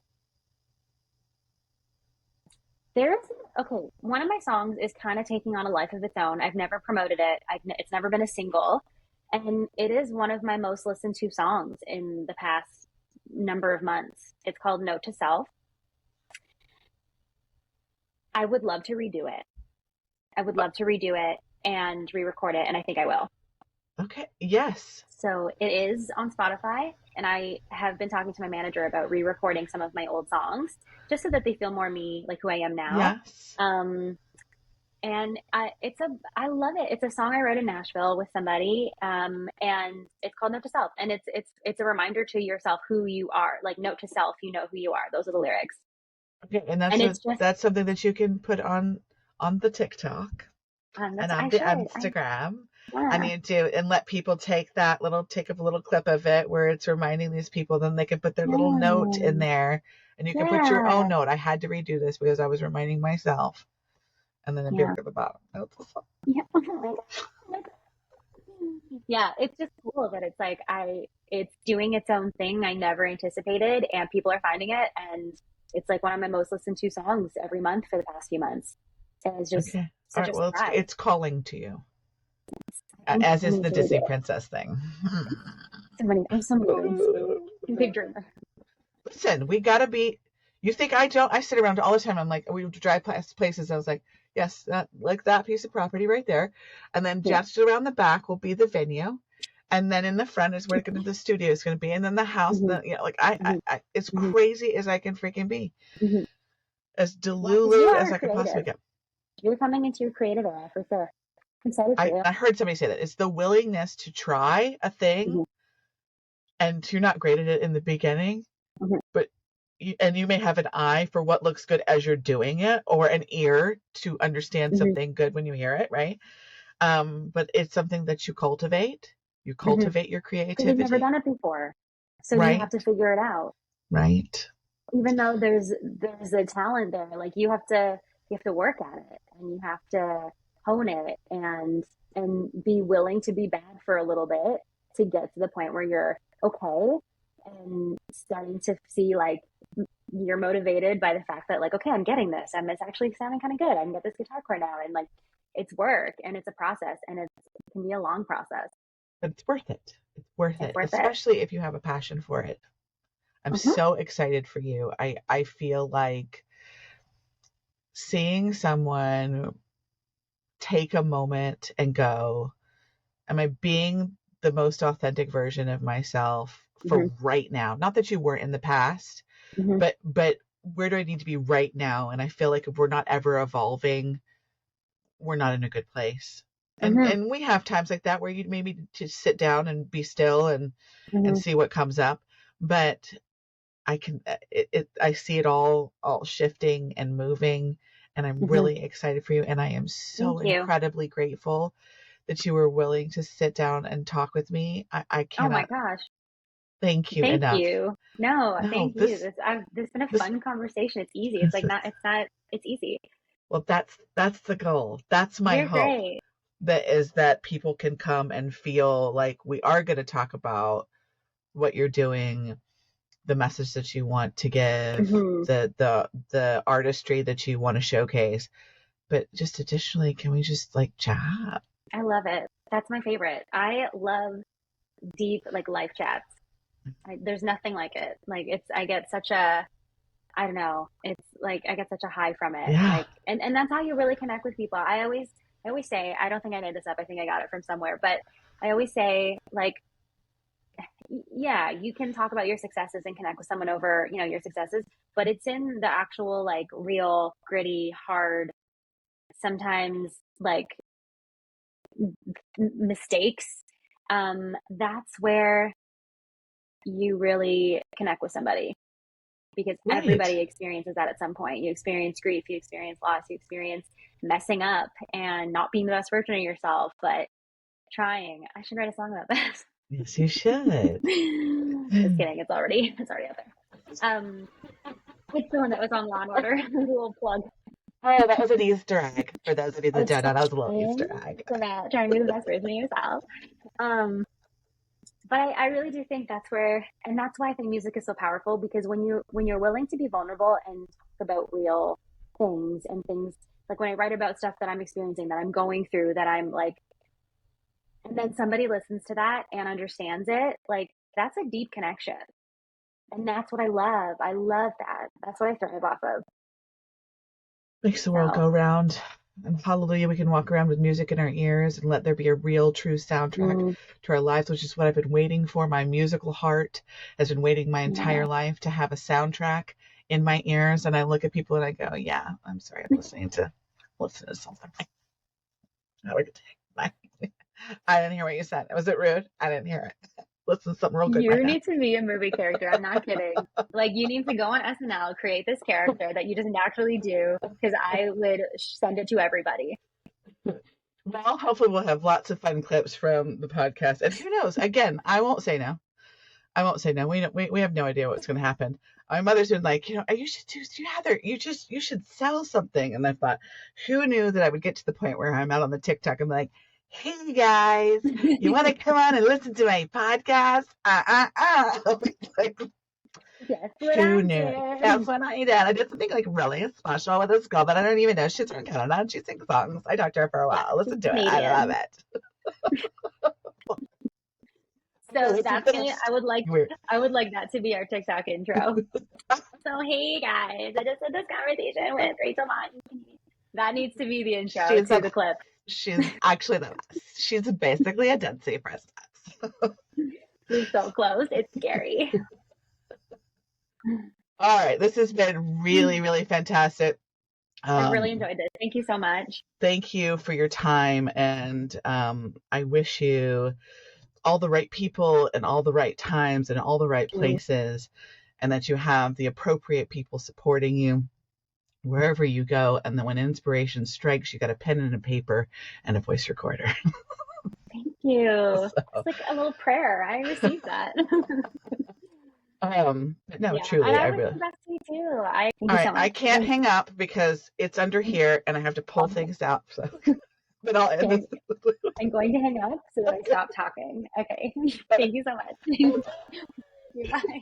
of my songs is kind of taking on a life of its own. I've never promoted it. It's never been a single. And it is one of my most listened to songs in the past number of months. It's called Note to Self. I would love to redo it. And re-record it, and I think I will. Okay. Yes. So it is on Spotify, and I have been talking to my manager about re-recording some of my old songs just so that they feel more me, like who I am now. Yes. And I love it. It's a song I wrote in Nashville with somebody, and it's called Note to Self, and it's a reminder to yourself who you are. Like, note to self, you know who you are. Those are the lyrics. Okay, and that's something that you can put on the TikTok and on the Instagram. I need to, and let people take a little clip of it where it's reminding these people. Then they can put their little note in there, and you can put your own note. I had to redo this because I was reminding myself. And then be at the bottom. Yeah, it's just cool that it's like it's doing its own thing. I never anticipated, and people are finding it, and it's like one of my most listened to songs every month for the past few months. And it's just such a surprise. It's calling to you, as is the Disney princess thing. I'm so many big dreamer. Listen, we gotta be. You think I don't? I sit around all the time. I'm like, we drive past places. I was like, yes, that piece of property right there. And then just around the back will be the venue. And then in the front is where the studio is going to be. And then the house. And then, I it's crazy as I can freaking be. As delulu as I can possibly get. You're coming into your creative era for sure. I'm excited for you. I heard somebody say that it's the willingness to try a thing and you're not great at it in the beginning, but you may have an eye for what looks good as you're doing it, or an ear to understand something good when you hear it, right? But it's something that you cultivate. You cultivate your creativity. Because you've never done it before. So you have to figure it out. Right. Even though there's a talent there, like you have to work at it, and you have to hone it, and be willing to be bad for a little bit to get to the point where you're okay and starting to see like you're motivated by the fact that like, okay, I'm getting this, and it's actually sounding kind of good. I can get this guitar chord now, and like it's work, and it's a process, and it can be a long process. But it's worth it. It's worth it, especially if you have a passion for it. I'm so excited for you. I feel like seeing someone take a moment and go, am I being the most authentic version of myself for right now? Not that you weren't in the past, but where do I need to be right now? And I feel like if we're not ever evolving, we're not in a good place. And we have times like that where you maybe to sit down and be still and see what comes up. But I see it all shifting and moving, and I'm really excited for you. And I am so incredibly grateful that you were willing to sit down and talk with me. I cannot. Oh my gosh. Thank you enough. Thank you. No, thank you. This has been a fun conversation. It's easy. It's like it's easy. Well, that's the goal. That's my hope. Great. That is that people can come and feel like we are going to talk about what you're doing, the message that you want to give, the artistry that you want to showcase. But just additionally, can we just like chat? I love it. That's my favorite. I love deep like life chats. There's nothing like it. Like I get such a, I don't know. It's like I get such a high from it. Yeah. Like, and that's how you really connect with people. I always say, I don't think I made this up. I think I got it from somewhere, but I always say like, yeah, you can talk about your successes and connect with someone over, your successes, but it's in the actual like real gritty, hard, sometimes like mistakes. That's where you really connect with somebody, because everybody experiences that at some point. You experience grief, you experience loss, you experience messing up and not being the best version of yourself, but trying. I should write a song about this. Yes, you should. Just kidding. It's already out there. It's the one that was on Law and Order. A little plug. Oh, that was an Easter egg. For those of you that don't know, that was a little Easter egg. About trying to be the best version of yourself. But I really do think that's where, and that's why I think music is so powerful, because when you're willing to be vulnerable and talk about real things, and things like when I write about stuff that I'm experiencing, that I'm going through, that I'm like, and then somebody listens to that and understands it, like that's a deep connection. And that's what I love. I love that. That's what I thrive off of. Makes the world go round. And hallelujah, we can walk around with music in our ears and let there be a real, true soundtrack to our lives, which is what I've been waiting for. My musical heart has been waiting my entire life to have a soundtrack in my ears. And I look at people and I go, yeah, I'm sorry, I'm listening to something. Have a good day. Bye. I didn't hear what you said. Was it rude? I didn't hear it. Listen to something real good. You need to be a movie character. I'm not kidding. Like, you need to go on SNL, create this character that you just naturally do, because I would send it to everybody. Well, hopefully we'll have lots of fun clips from the podcast. And who knows? Again, I won't say no. We have no idea what's going to happen. My mother's been like, you should do, Heather, you should sell something. And I thought, who knew that I would get to the point where I'm out on the TikTok and like, hey guys, you want to come on and listen to my podcast? Like, who knew? That's what I did. I did something like really special with this girl that I don't even know. She's from Canada and she sings songs. I talked to her for a while. Listen to it. I love it. So that's I would like that to be our TikTok intro. So hey guys, I just had this conversation with Rachael Bawn. That needs to be the intro to the clip. She's actually the best. She's basically a Dead Sea princess. We're so close. It's scary. All right. This has been really, really fantastic. I've really Um, enjoyed this. Thank you so much. Thank you for your time, and I wish you all the right people and all the right times and all the right You. places, and that you have the appropriate people supporting you wherever you go. And then when inspiration strikes, you got a pen and a paper and a voice recorder. Thank you. So, It's like a little prayer. I received that. but no, Yeah, and truly, I I wish really. the best to you too. I thank All you right, so I much. can't hang up because it's under here and I have to pull things out. So, but I'll end Okay, this. I'm going to hang up so that I Okay. stop talking. Okay. Thank you so much. Bye.